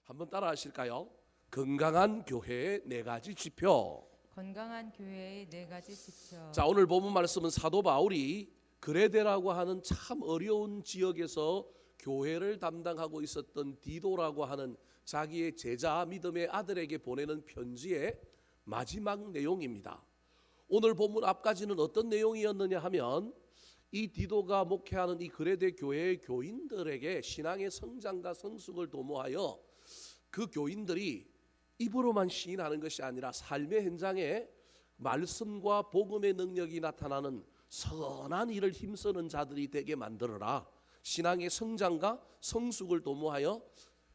한번 따라 하실까요? 건강한 교회의 네 가지 지표. 건강한 교회의 네 가지 지표. 자, 오늘 본문 말씀은 사도 바울이 그레데라고 하는 참 어려운 지역에서 교회를 담당하고 있었던 디도라고 하는 자기의 제자 믿음의 아들에게 보내는 편지의 마지막 내용입니다. 오늘 본문 앞까지는 어떤 내용이었느냐 하면 이 디도가 목회하는 이 그레데 교회의 교인들에게 신앙의 성장과 성숙을 도모하여 그 교인들이 입으로만 시인하는 것이 아니라 삶의 현장에 말씀과 복음의 능력이 나타나는 선한 일을 힘쓰는 자들이 되게 만들어라. 신앙의 성장과 성숙을 도모하여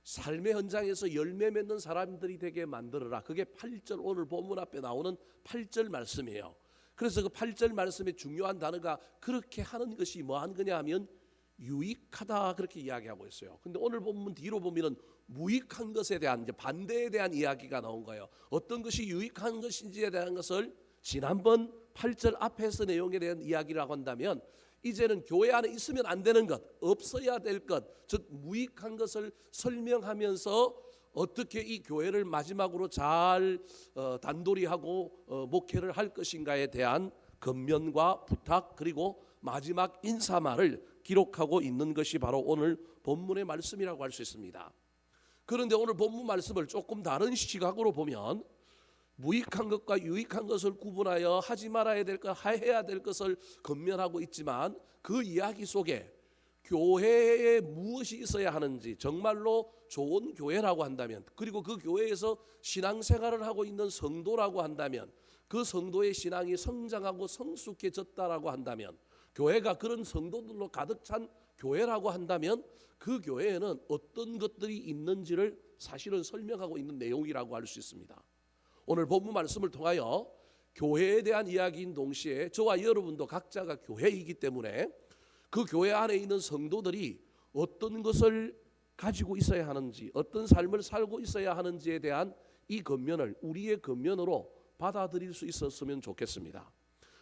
삶의 현장에서 열매 맺는 사람들이 되게 만들어라. 그게 8절 오늘 본문 앞에 나오는 8절 말씀이에요. 그래서 그 8절 말씀의 중요한 단어가 그렇게 하는 것이 뭐한 거냐 하면 유익하다 그렇게 이야기하고 있어요. 근데 오늘 본문 뒤로 보면은 무익한 것에 대한 이제 반대에 대한 이야기가 나온 거예요. 어떤 것이 유익한 것인지에 대한 것을 지난번 8절 앞에서 내용에 대한 이야기라고 한다면 이제는 교회 안에 있으면 안 되는 것, 없어야 될 것, 즉 무익한 것을 설명하면서 어떻게 이 교회를 마지막으로 잘 단도리하고 목회를 할 것인가에 대한 권면과 부탁 그리고 마지막 인사말을 기록하고 있는 것이 바로 오늘 본문의 말씀이라고 할 수 있습니다. 그런데 오늘 본문 말씀을 조금 다른 시각으로 보면 무익한 것과 유익한 것을 구분하여 하지 말아야 될 것, 해야 될 것을 권면하고 있지만 그 이야기 속에 교회에 무엇이 있어야 하는지 정말로 좋은 교회라고 한다면 그리고 그 교회에서 신앙생활을 하고 있는 성도라고 한다면 그 성도의 신앙이 성장하고 성숙해졌다라고 한다면 교회가 그런 성도들로 가득 찬 교회라고 한다면 그 교회에는 어떤 것들이 있는지를 사실은 설명하고 있는 내용이라고 할 수 있습니다. 오늘 본문 말씀을 통하여 교회에 대한 이야기인 동시에 저와 여러분도 각자가 교회이기 때문에 그 교회 안에 있는 성도들이 어떤 것을 가지고 있어야 하는지 어떤 삶을 살고 있어야 하는지에 대한 이 권면을 우리의 권면으로 받아들일 수 있었으면 좋겠습니다.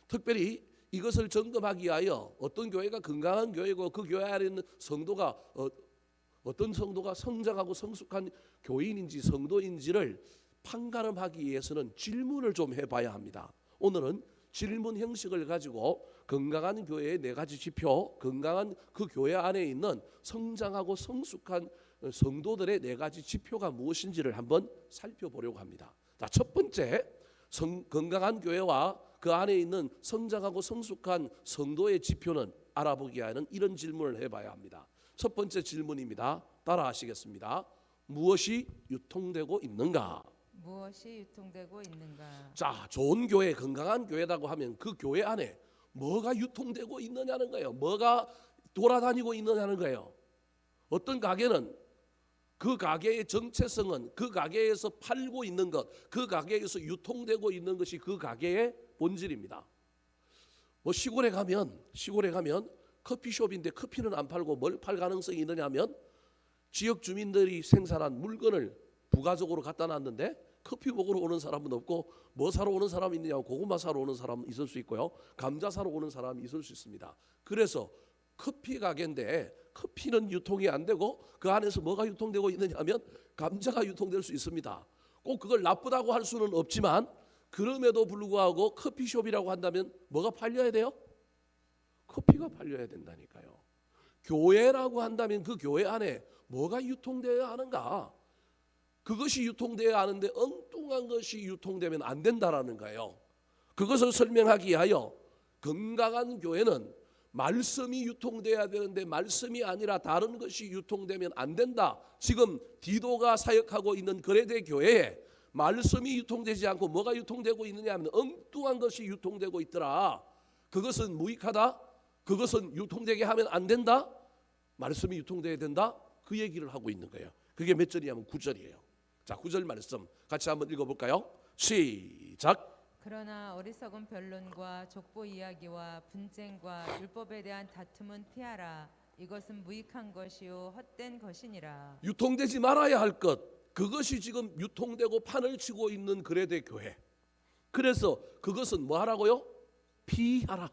특별히 이것을 점검하기 위하여 어떤 교회가 건강한 교회고 그 교회 안에 있는 성도가 어떤 성도가 성장하고 성숙한 교인인지 성도인지를 판가름하기 위해서는 질문을 좀 해봐야 합니다. 오늘은 질문 형식을 가지고 건강한 교회의 네 가지 지표, 건강한 그 교회 안에 있는 성장하고 성숙한 성도들의 네 가지 지표가 무엇인지를 한번 살펴보려고 합니다. 자, 첫 번째 건강한 교회와 그 안에 있는 성장하고 성숙한 성도의 지표는 알아보기 위해서는 이런 질문을 해봐야 합니다. 첫 번째 질문입니다. 따라하시겠습니다. 무엇이 유통되고 있는가? 무엇이 유통되고 있는가? 자, 좋은 교회, 건강한 교회라고 하면 그 교회 안에 뭐가 유통되고 있느냐는 거예요. 뭐가 돌아다니고 있느냐는 거예요. 어떤 가게는 그 가게의 정체성은 그 가게에서 팔고 있는 것, 그 가게에서 유통되고 있는 것이 그 가게의 본질입니다. 뭐 시골에 가면 커피숍인데 커피는 안 팔고 뭘 팔 가능성이 있느냐 하면 지역 주민들이 생산한 물건을 부가적으로 갖다 놨는데 커피 먹으러 오는 사람은 없고 뭐 사러 오는 사람이 있느냐 고구마 사러 오는 사람은 있을 수 있고요. 감자 사러 오는 사람이 있을 수 있습니다. 그래서 커피 가게인데 커피는 유통이 안 되고 그 안에서 뭐가 유통되고 있느냐 하면 감자가 유통될 수 있습니다. 꼭 그걸 나쁘다고 할 수는 없지만 그럼에도 불구하고 커피숍이라고 한다면 뭐가 팔려야 돼요? 커피가 팔려야 된다니까요. 교회라고 한다면 그 교회 안에 뭐가 유통되어야 하는가? 그것이 유통되어야 하는데 엉뚱한 것이 유통되면 안 된다라는 거예요. 그것을 설명하기 위하여 건강한 교회는 말씀이 유통돼야 되는데 말씀이 아니라 다른 것이 유통되면 안 된다. 지금 디도가 사역하고 있는 그레데 교회에 말씀이 유통되지 않고 뭐가 유통되고 있느냐 하면 엉뚱한 것이 유통되고 있더라. 그것은 무익하다. 그것은 유통되게 하면 안 된다. 말씀이 유통돼야 된다. 그 얘기를 하고 있는 거예요. 그게 몇 절이냐면 9절이에요. 자, 9절 말씀 같이 한번 읽어볼까요? 시작. 그러나 어리석은 변론과 족보 이야기와 분쟁과 율법에 대한 다툼은 피하라. 이것은 무익한 것이요 헛된 것이니라. 유통되지 말아야 할 것, 그것이 지금 유통되고 판을 치고 있는 그레데 교회. 그래서 그것은 뭐 하라고요? 피하라.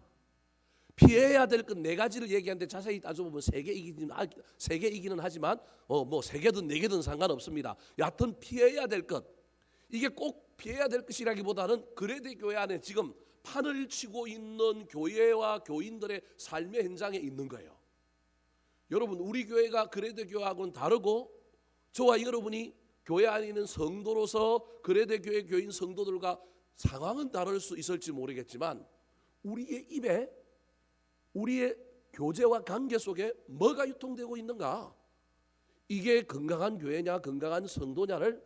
피해야 될 것 네 가지를 얘기하는데 자세히 따져보면 세 개 이기는 하지만 뭐 세 개든 네 개든 상관없습니다. 여하튼 피해야 될 것, 이게 꼭 피해야 될 것이라기보다는 그레데 교회 안에 지금 판을 치고 있는 교회와 교인들의 삶의 현장에 있는 거예요. 여러분, 우리 교회가 그레데 교회하고는 다르고, 저와 여러분이 교회 안에 있는 성도로서 그레데 교회 교인 성도들과 상황은 다를 수 있을지 모르겠지만, 우리의 입에, 우리의 교제와 관계 속에 뭐가 유통되고 있는가, 이게 건강한 교회냐 건강한 성도냐를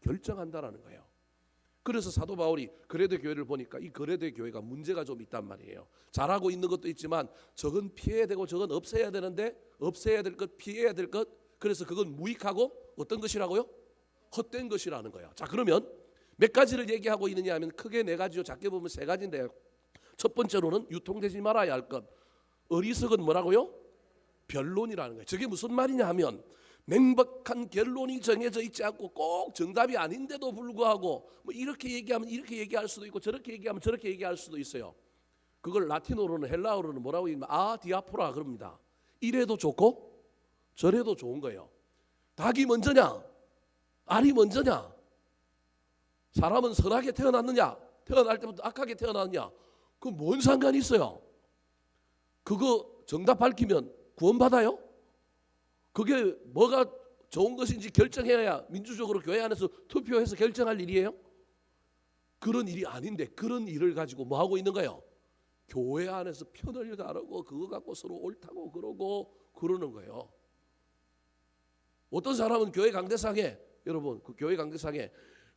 결정한다라는 거예요. 그래서 사도 바울이 그레데 교회를 보니까 이 그레데 교회가 문제가 좀 있단 말이에요. 잘하고 있는 것도 있지만 저건 피해야 되고 저건 없애야 되는데, 없애야 될 것, 피해야 될 것, 그래서 그건 무익하고 어떤 것이라고요? 헛된 것이라는 거예요. 자, 그러면 몇 가지를 얘기하고 있느냐 하면 크게 네 가지요. 작게 보면 세 가지인데요. 첫 번째로는 유통되지 말아야 할 것, 어리석은 뭐라고요? 변론이라는 거예요. 저게 무슨 말이냐 하면, 명백한 결론이 정해져 있지 않고 꼭 정답이 아닌데도 불구하고 뭐 이렇게 얘기하면 이렇게 얘기할 수도 있고 저렇게 얘기하면 저렇게 얘기할 수도 있어요. 그걸 라틴어로는, 헬라어로는 뭐라고 얘기하면 디아포라 그럽니다. 이래도 좋고 저래도 좋은 거예요. 닭이 먼저냐 알이 먼저냐, 사람은 선하게 태어났느냐 태어날 때부터 악하게 태어났느냐, 그 뭔 상관이 있어요? 그거 정답 밝히면 구원받아요? 그게 뭐가 좋은 것인지 결정해야 민주적으로 교회 안에서 투표해서 결정할 일이에요? 그런 일이 아닌데, 그런 일을 가지고 뭐 하고 있는 거예요? 교회 안에서 편을 가르고 그거 갖고 서로 옳다고 그러고 그러는 거예요. 어떤 사람은 교회 강대상에, 여러분 그 교회 강대상에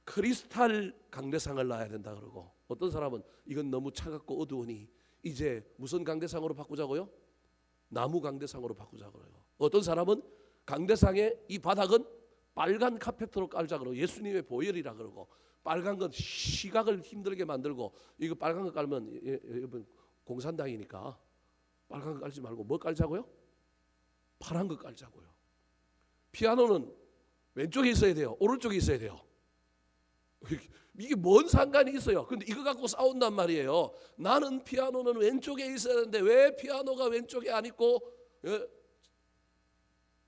크리스탈 강대상을 놔야 된다 그러고, 어떤 사람은 이건 너무 차갑고 어두우니 이제 무슨 강대상으로 바꾸자고요? 나무 강대상으로 바꾸자 그래요. 어떤 사람은 강대상에 이 바닥은 빨간 카페트로 깔자 그러고, 예수님의 보혈이라 그러고, 빨간 건 시각을 힘들게 만들고, 이거 빨간 거 깔면 여러분 공산당이니까 빨간 거 깔지 말고 뭐 깔자고요? 파란 거 깔자고요. 피아노는 왼쪽에 있어야 돼요? 오른쪽에 있어야 돼요? 이게 뭔 상관이 있어요? 근데 이거 갖고 싸운단 말이에요. 나는 피아노는 왼쪽에 있어야 되는데 왜 피아노가 왼쪽에 안 있고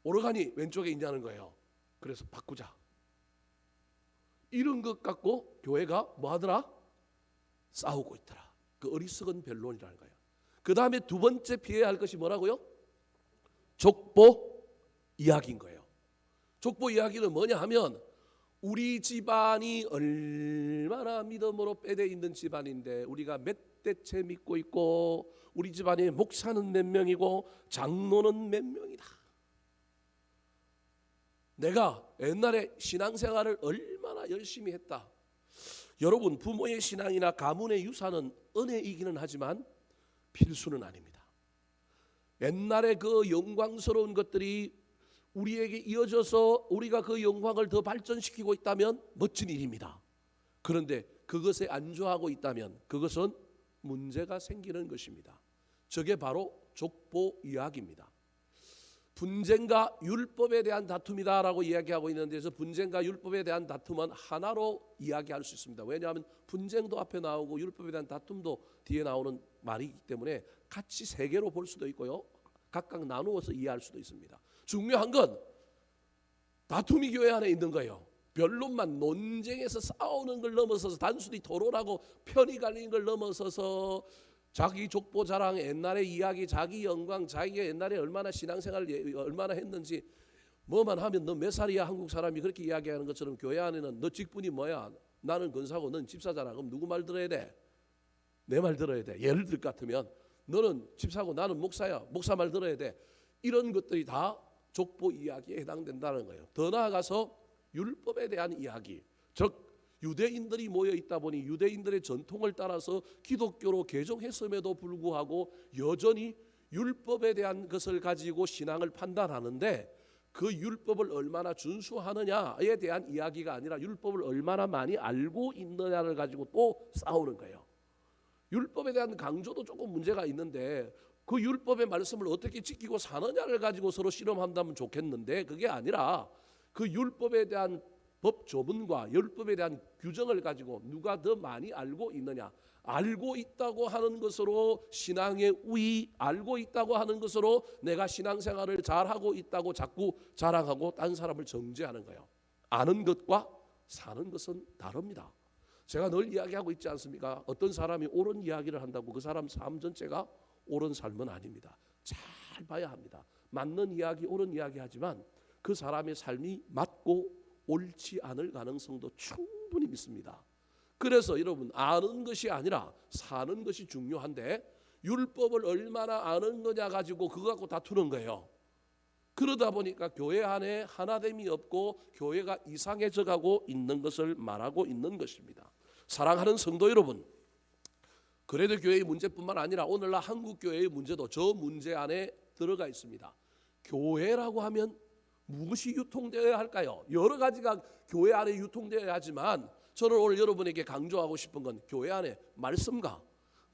오르간이 왼쪽에 있냐는 거예요. 그래서 바꾸자. 이런 것 갖고 교회가 뭐 하더라? 싸우고 있더라. 그 어리석은 변론이라는 거예요. 그 다음에 두 번째 피해야 할 것이 뭐라고요? 족보 이야기인 거예요. 족보 이야기는 뭐냐 하면, 우리 집안이 얼마나 믿음으로 빼대 있는 집안인데 우리가 몇 대째 믿고 있고, 우리 집안에 목사는 몇 명이고 장로는 몇 명이다. 내가 옛날에 신앙생활을 얼마나 열심히 했다. 여러분, 부모의 신앙이나 가문의 유산은 은혜이기는 하지만 필수는 아닙니다. 옛날에 그 영광스러운 것들이 우리에게 이어져서 우리가 그 영광을 더 발전시키고 있다면 멋진 일입니다. 그런데 그것에 안주하고 있다면 그것은 문제가 생기는 것입니다. 저게 바로 족보 이야기입니다. 분쟁과 율법에 대한 다툼이다라고 이야기하고 있는 데서, 분쟁과 율법에 대한 다툼은 하나로 이야기할 수 있습니다. 왜냐하면 분쟁도 앞에 나오고 율법에 대한 다툼도 뒤에 나오는 말이기 때문에 같이 세 개로 볼 수도 있고요, 각각 나누어서 이해할 수도 있습니다. 중요한 건 다툼이 교회 안에 있는 거예요. 변론만, 논쟁에서 싸우는 걸 넘어서서, 단순히 토론하고 편이 갈리는 걸 넘어서서 자기 족보 자랑, 옛날의 이야기, 자기 영광, 자기가 옛날에 얼마나 신앙생활 얼마나 했는지 뭐만 하면 너 몇 살이야 한국 사람이 그렇게 이야기하는 것처럼, 교회 안에는 너 직분이 뭐야? 나는 권사고 넌 집사잖아. 그럼 누구 말 들어야 돼? 내 말 들어야 돼. 예를 들 것 같으면 너는 집사고 나는 목사야. 목사 말 들어야 돼. 이런 것들이 다 족보 이야기에 해당된다는 거예요. 더 나아가서 율법에 대한 이야기, 즉 유대인들이 모여 있다 보니 유대인들의 전통을 따라서 기독교로 개종했음에도 불구하고 여전히 율법에 대한 것을 가지고 신앙을 판단하는데, 그 율법을 얼마나 준수하느냐에 대한 이야기가 아니라 율법을 얼마나 많이 알고 있느냐를 가지고 또 싸우는 거예요. 율법에 대한 강조도 조금 문제가 있는데, 그 율법의 말씀을 어떻게 지키고 사느냐를 가지고 서로 실험한다면 좋겠는데, 그게 아니라 그 율법에 대한 법 조문과 율법에 대한 규정을 가지고 누가 더 많이 알고 있느냐, 알고 있다고 하는 것으로 신앙의 우위, 알고 있다고 하는 것으로 내가 신앙생활을 잘하고 있다고 자꾸 자랑하고 딴 사람을 정죄하는 거예요. 아는 것과 사는 것은 다릅니다. 제가 늘 이야기하고 있지 않습니까? 어떤 사람이 옳은 이야기를 한다고 그 사람 삶 전체가 옳은 삶은 아닙니다. 잘 봐야 합니다. 맞는 이야기, 옳은 이야기 하지만 그 사람의 삶이 맞고 옳지 않을 가능성도 충분히 믿습니다. 그래서 여러분, 아는 것이 아니라 사는 것이 중요한데 율법을 얼마나 아는 거냐 가지고 그거 갖고 다투는 거예요. 그러다 보니까 교회 안에 하나됨이 없고 교회가 이상해져 가고 있는 것을 말하고 있는 것입니다. 사랑하는 성도 여러분, 그래도 교회의 문제뿐만 아니라 오늘날 한국 교회의 문제도 저 문제 안에 들어가 있습니다. 교회라고 하면 무엇이 유통되어야 할까요? 여러 가지가 교회 안에 유통되어야 하지만 저는 오늘 여러분에게 강조하고 싶은 건 교회 안에 말씀과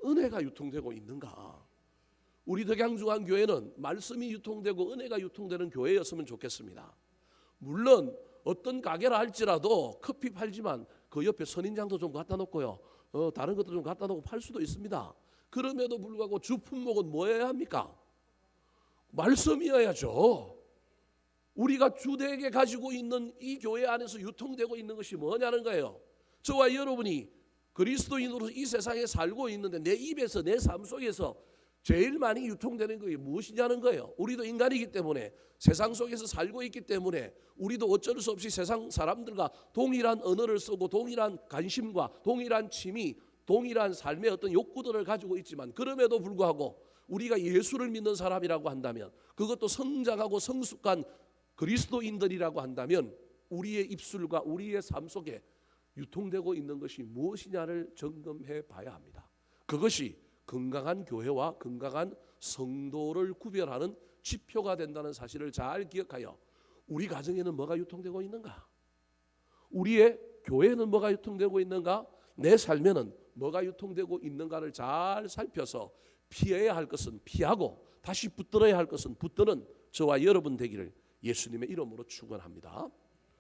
은혜가 유통되고 있는가. 우리 덕양중앙교회는 말씀이 유통되고 은혜가 유통되는 교회였으면 좋겠습니다. 물론 어떤 가게라 할지라도 커피 팔지만 그 옆에 선인장도 좀 갖다 놓고요, 다른 것도 좀 갖다 놓고 팔 수도 있습니다. 그럼에도 불구하고 주 품목은 뭐여야 합니까? 말씀이어야죠. 우리가 주되게 가지고 있는 이 교회 안에서 유통되고 있는 것이 뭐냐는 거예요. 저와 여러분이 그리스도인으로 이 세상에 살고 있는데 내 입에서 내 삶 속에서 제일 많이 유통되는 것이 무엇이냐는 거예요. 우리도 인간이기 때문에 세상 속에서 살고 있기 때문에 우리도 어쩔 수 없이 세상 사람들과 동일한 언어를 쓰고 동일한 관심과 동일한 취미, 동일한 삶의 어떤 욕구들을 가지고 있지만 그럼에도 불구하고 우리가 예수를 믿는 사람이라고 한다면, 그것도 성장하고 성숙한 그리스도인들이라고 한다면 우리의 입술과 우리의 삶 속에 유통되고 있는 것이 무엇이냐를 점검해 봐야 합니다. 그것이 건강한 교회와 건강한 성도를 구별하는 지표가 된다는 사실을 잘 기억하여 우리 가정에는 뭐가 유통되고 있는가? 우리의 교회는 뭐가 유통되고 있는가? 내 삶에는 뭐가 유통되고 있는가를 잘 살펴서 피해야 할 것은 피하고 다시 붙들어야 할 것은 붙드는 저와 여러분 되기를 예수님의 이름으로 축원합니다.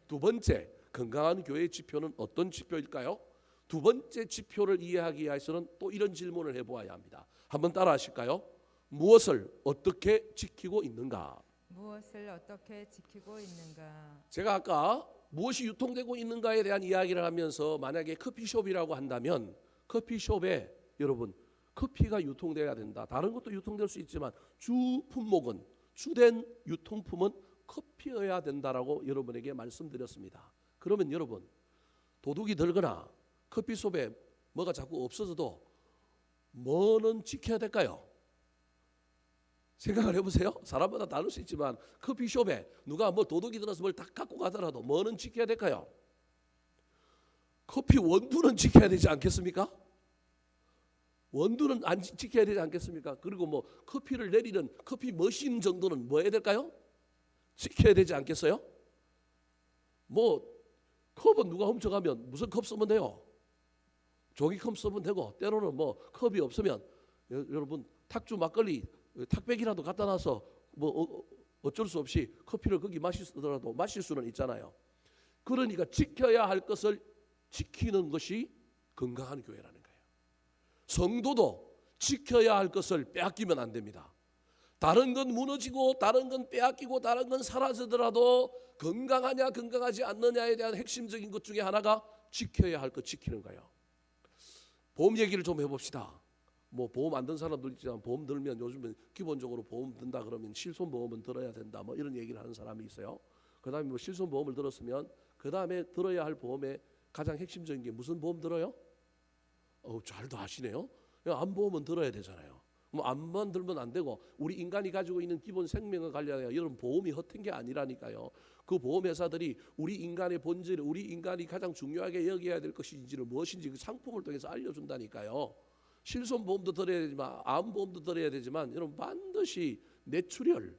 두 번째, 건강한 교회의 지표는 어떤 지표일까요? 두 번째 지표를 이해하기 위해서는 또 이런 질문을 해보아야 합니다. 한번 따라 하실까요? 무엇을 어떻게 지키고 있는가? 무엇을 어떻게 지키고 있는가? 제가 아까 무엇이 유통되고 있는가에 대한 이야기를 하면서 만약에 커피숍이라고 한다면 커피숍에 여러분 커피가 유통돼야 된다. 다른 것도 유통될 수 있지만 주 품목은, 주된 유통품은 커피여야 된다라고 여러분에게 말씀드렸습니다. 그러면 여러분, 도둑이 들거나 커피숍에 뭐가 자꾸 없어져도 뭐는 지켜야 될까요? 생각을 해보세요. 사람마다 다를 수 있지만 커피숍에 누가 뭐 도둑이 들어서 뭘 다 갖고 가더라도 뭐는 지켜야 될까요? 커피 원두는 지켜야 되지 않겠습니까? 원두는 안 지켜야 되지 않겠습니까? 그리고 뭐 커피를 내리는 커피 머신 정도는 뭐 해야 될까요? 지켜야 되지 않겠어요? 뭐 컵은 누가 훔쳐가면 무슨 컵 쓰면 돼요? 종이컵 쓰면 되고, 때로는 뭐 컵이 없으면 여러분 탁주 막걸리 탁백이라도 갖다 놔서 뭐 어쩔 수 없이 커피를 거기 마시더라도 마실 수는 있잖아요. 그러니까 지켜야 할 것을 지키는 것이 건강한 교회라는 거예요. 성도도 지켜야 할 것을 빼앗기면 안 됩니다. 다른 건 무너지고 다른 건 빼앗기고 다른 건 사라지더라도 건강하냐 건강하지 않느냐에 대한 핵심적인 것 중에 하나가 지켜야 할 것 지키는 거예요. 보험 얘기를 좀 해봅시다. 뭐 보험 안 든 사람들 있지만 보험 들면 요즘은 기본적으로 보험 든다 그러면 실손보험은 들어야 된다 뭐 이런 얘기를 하는 사람이 있어요. 그 다음에 뭐 실손보험을 들었으면 그 다음에 들어야 할 보험의 가장 핵심적인 게 무슨 보험 들어요? 잘도 아시네요. 암보험은 들어야 되잖아요. 뭐 암만 들면 안 되고 우리 인간이 가지고 있는 기본 생명과 관련하여 여러분 보험이 허튼 게 아니라니까요. 그 보험회사들이 우리 인간의 본질, 우리 인간이 가장 중요하게 여겨야 될 것인지를 무엇인지 그 상품을 통해서 알려준다니까요. 실손보험도 들어야 되지만 암보험도 들어야 되지만 여러분 반드시 뇌출혈,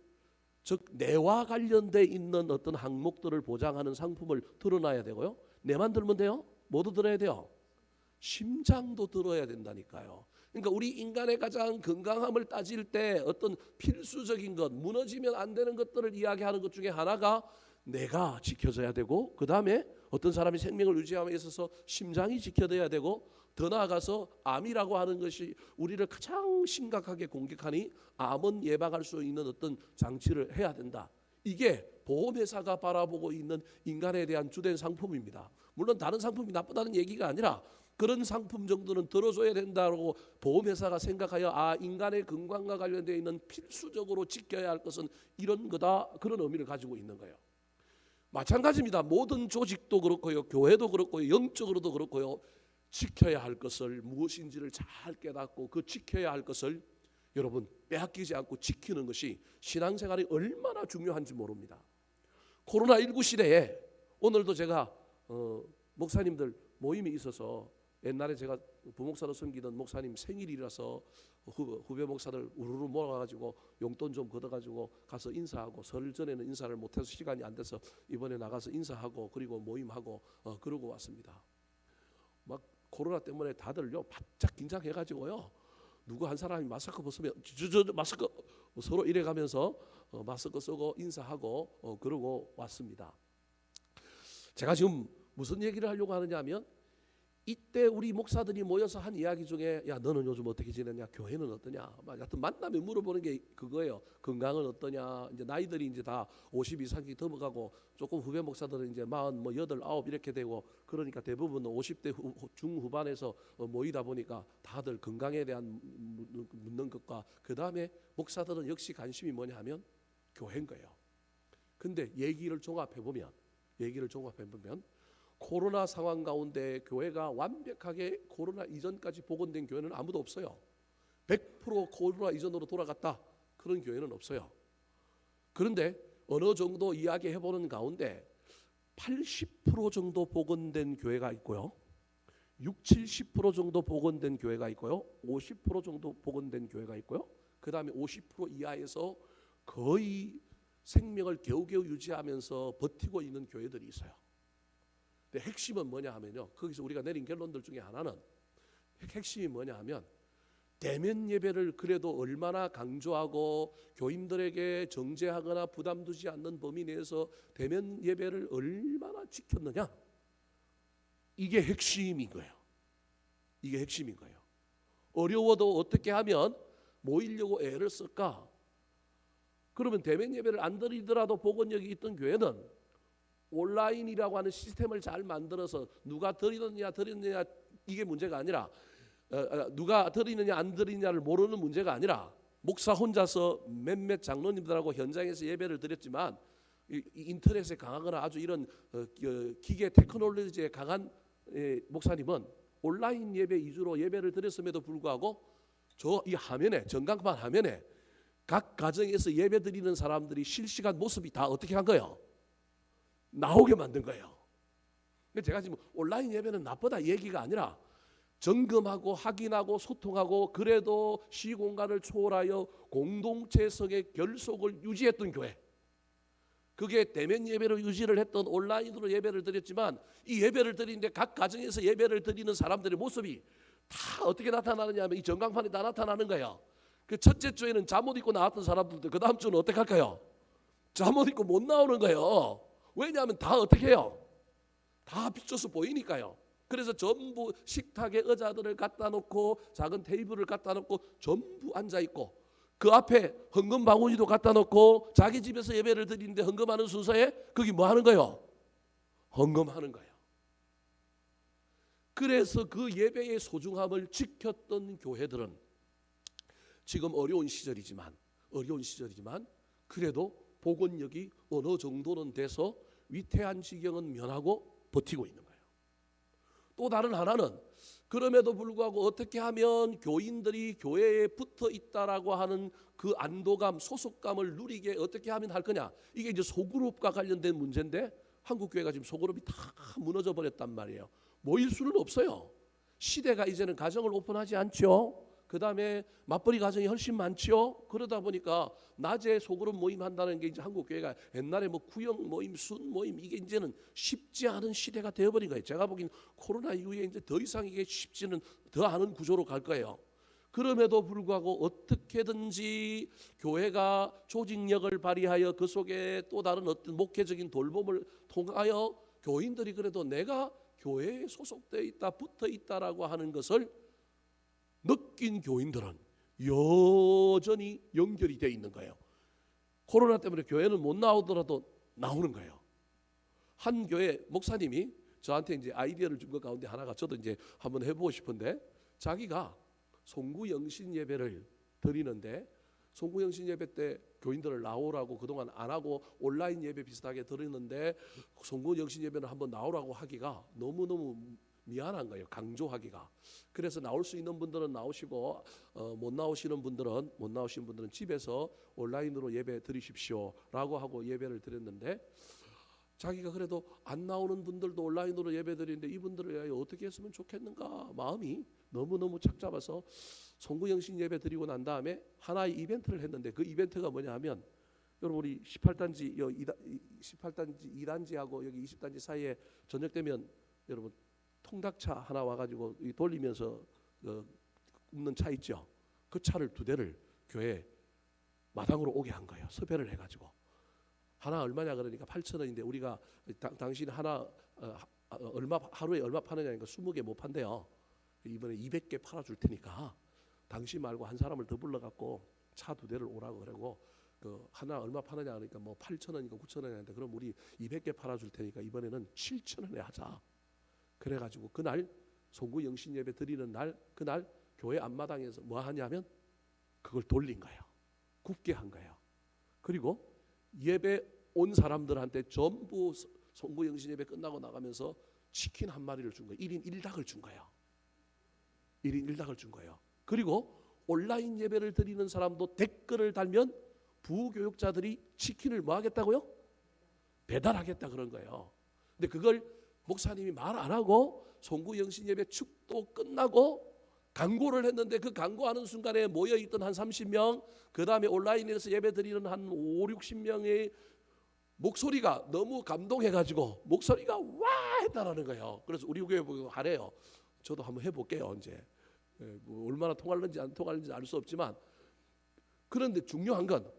즉 뇌와 관련돼 있는 어떤 항목들을 보장하는 상품을 들어놔야 되고요. 뇌만 들면 돼요? 뭐도 들어야 돼요? 심장도 들어야 된다니까요. 그러니까 우리 인간의 가장 건강함을 따질 때 어떤 필수적인 것, 무너지면 안 되는 것들을 이야기하는 것 중에 하나가 내가 지켜져야 되고, 그 다음에 어떤 사람이 생명을 유지함에 있어서 심장이 지켜져야 되고, 더 나아가서 암이라고 하는 것이 우리를 가장 심각하게 공격하니 암은 예방할 수 있는 어떤 장치를 해야 된다. 이게 보험회사가 바라보고 있는 인간에 대한 주된 상품입니다. 물론 다른 상품이 나쁘다는 얘기가 아니라 그런 상품 정도는 들어줘야 된다고 보험회사가 생각하여 인간의 건강과 관련되어 있는 필수적으로 지켜야 할 것은 이런 거다, 그런 의미를 가지고 있는 거예요. 마찬가지입니다. 모든 조직도 그렇고요, 교회도 그렇고요, 영적으로도 그렇고요. 지켜야 할 것을 무엇인지를 잘 깨닫고 그 지켜야 할 것을 여러분 빼앗기지 않고 지키는 것이 신앙생활이 얼마나 중요한지 모릅니다. 코로나19 시대에 오늘도 제가 목사님들 모임이 있어서, 옛날에 제가 부목사로 섬기던 목사님 생일이라서 후배 목사들 우르르 모아가지고 용돈 좀 걷어가지고 가서 인사하고, 설 전에는 인사를 못해서 시간이 안 돼서 이번에 나가서 인사하고 그리고 모임하고 그러고 왔습니다. 막 코로나 때문에 다들요 바짝 긴장해가지고요, 누구 한 사람이 마스크 벗으면 저 마스크 서로 이래가면서 마스크 쓰고 인사하고 그러고 왔습니다. 제가 지금 무슨 얘기를 하려고 하느냐 면, 이때 우리 목사들이 모여서 한 이야기 중에, 야 너는 요즘 어떻게 지내냐, 교회는 어떠냐, 하여튼 만나면 물어보는 게 그거예요. 건강은 어떠냐. 이제 나이들이 이제 다 50 이상이 넘어가고, 조금 후배 목사들은 이제 48, 9 이렇게 되고, 그러니까 대부분 50대 중후반에서 모이다 보니까 다들 건강에 대한 묻는 것과, 그 다음에 목사들은 역시 관심이 뭐냐 하면 교회인 거예요. 근데 얘기를 종합해 보면 코로나 상황 가운데 교회가 완벽하게 코로나 이전까지 복원된 교회는 아무도 없어요. 100% 코로나 이전으로 돌아갔다, 그런 교회는 없어요. 그런데 어느 정도 이야기해보는 가운데 80% 정도 복원된 교회가 있고요, 60, 70% 정도 복원된 교회가 있고요, 50% 정도 복원된 교회가 있고요, 그 다음에 50% 이하에서 거의 생명을 겨우겨우 유지하면서 버티고 있는 교회들이 있어요. 근데 핵심은 뭐냐 하면요, 거기서 우리가 내린 결론들 중에 하나는, 핵심이 뭐냐 하면 대면 예배를 그래도 얼마나 강조하고 교인들에게 정죄하거나 부담 두지 않는 범위 내에서 대면 예배를 얼마나 지켰느냐, 이게 핵심인 거예요. 이게 핵심인 거예요. 어려워도 어떻게 하면 모이려고 애를 쓸까? 그러면 대면 예배를 안 드리더라도 복원력이 있던 교회는 온라인이라고 하는 시스템을 잘 만들어서 누가 드리느냐 이게 문제가 아니라, 누가 드리느냐 안 드리느냐를 모르는 문제가 아니라, 목사 혼자서 몇몇 장로님들하고 현장에서 예배를 드렸지만 인터넷에 강하거나 아주 이런 기계 테크놀로지에 강한 목사님은 온라인 예배 위주로 예배를 드렸음에도 불구하고 저 이 화면에, 전광판 화면에 각 가정에서 예배 드리는 사람들이 실시간 모습이 다 어떻게 한 거예요? 나오게 만든 거예요. 제가 지금 온라인 예배는 나쁘다 얘기가 아니라, 점검하고 확인하고 소통하고 그래도 시공간을 초월하여 공동체성의 결속을 유지했던 교회, 그게 대면 예배로 유지를 했던 온라인으로 예배를 드렸지만, 이 예배를 드리는데 각 가정에서 예배를 드리는 사람들의 모습이 다 어떻게 나타나느냐 하면 이 전광판에 다 나타나는 거예요. 그 첫째 주에는 잠옷 입고 나왔던 사람들도 그 다음 주는 어떻게 할까요? 잠옷 입고 못 나오는 거예요. 왜냐하면 다 어떻게 해요? 다 비춰서 보이니까요. 그래서 전부 식탁에 의자들을 갖다 놓고 작은 테이블을 갖다 놓고 전부 앉아 있고, 그 앞에 헌금 바구니도 갖다 놓고 자기 집에서 예배를 드리는데 헌금하는 순서에 거기 뭐 하는 거예요? 헌금하는 거예요. 그래서 그 예배의 소중함을 지켰던 교회들은 지금 어려운 시절이지만 그래도 복원력이 어느 정도는 돼서 위태한 지경은 면하고 버티고 있는 거예요. 또 다른 하나는, 그럼에도 불구하고 어떻게 하면 교인들이 교회에 붙어 있다라고 하는 그 안도감, 소속감을 누리게 어떻게 하면 할 거냐. 이게 이제 소그룹과 관련된 문제인데, 한국 교회가 지금 소그룹이 다 무너져 버렸단 말이에요. 모일 수는 없어요. 시대가 이제는 가정을 오픈하지 않죠. 그 다음에 맞벌이 가정이 훨씬 많죠. 그러다 보니까 낮에 소그룹 모임 한다는 게 이제 한국 교회가 옛날에 뭐 구역 모임, 순 모임, 이게 이제는 쉽지 않은 시대가 되어버린 거예요. 제가 보기엔 코로나 이후에 이제 더 이상 이게 쉽지는 더 않은 구조로 갈 거예요. 그럼에도 불구하고 어떻게든지 교회가 조직력을 발휘하여 그 속에 또 다른 어떤 목회적인 돌봄을 통하여 교인들이 그래도 내가 교회에 소속되어 있다, 붙어 있다라고 하는 것을 느낀 교인들은 여전히 연결이 되어 있는 거예요. 코로나 때문에 교회는 못 나오더라도 나오는 거예요. 한 교회 목사님이 저한테 이제 아이디어를 준 것 가운데 하나가, 저도 이제 한번 해보고 싶은데, 자기가 송구영신 예배를 드리는데 송구영신 예배 때 교인들을 나오라고 그동안 안 하고 온라인 예배 비슷하게 드리는데 송구영신 예배는 한번 나오라고 하기가 너무너무 미안한 거예요. 강조하기가. 그래서 나올 수 있는 분들은 나오시고 못 나오시는 분들은 집에서 온라인으로 예배 드리십시오라고 하고 예배를 드렸는데, 자기가 그래도 안 나오는 분들도 온라인으로 예배 드리는데 이분들을 위하여 어떻게 했으면 좋겠는가 마음이 너무너무 착잡아서 송구영신 예배 드리고 난 다음에 하나의 이벤트를 했는데, 그 이벤트가 뭐냐 하면, 여러분 우리 18단지 2단지하고 여기 20단지 사이에 저녁 되면 여러분 통닭차 하나 와가지고 돌리면서 굽는 차 있죠. 그 차를 2대를 교회 마당으로 오게 한 거예요. 섭외를 해가지고. 하나 얼마냐 그러니까 8,000원인데 우리가 당신 하나 하루에 얼마 파느냐니까 20개 못 판대요. 이번에 200개 팔아줄 테니까 당신 말고 한 사람을 더 불러갖고 차 2대를 오라고 그러고, 그 하나 얼마 파느냐 그러니까 뭐 8,000원인가 9,000원인데, 그럼 우리 200개 팔아줄 테니까 이번에는 7,000원에 하자. 그래가지고 그날 송구영신 예배 드리는 날, 그날 교회 앞마당에서 뭐 하냐면 그걸 돌린 거예요. 굽게 한 거예요. 그리고 예배 온 사람들한테 전부 송구영신 예배 끝나고 나가면서 치킨 한 마리를 준 거예요. 1인 1닭을 준 거예요. 1인 1닭을 준 거예요. 그리고 온라인 예배를 드리는 사람도 댓글을 달면 부교육자들이 치킨을 뭐 하겠다고요? 배달하겠다 그런 거예요. 근데 그걸 목사님이 말 안 하고 송구영신 예배 축도 끝나고 광고를 했는데, 그 광고하는 순간에 모여있던 한 30명, 그 다음에 온라인에서 예배 드리는 한 5, 60명의 목소리가 너무 감동해가지고 목소리가 와 했다라는 거예요. 그래서 우리 교회 보고 하래요. 저도 한번 해볼게요. 언제 뭐 얼마나 통할는지 안 통할는지 알 수 없지만, 그런데 중요한 건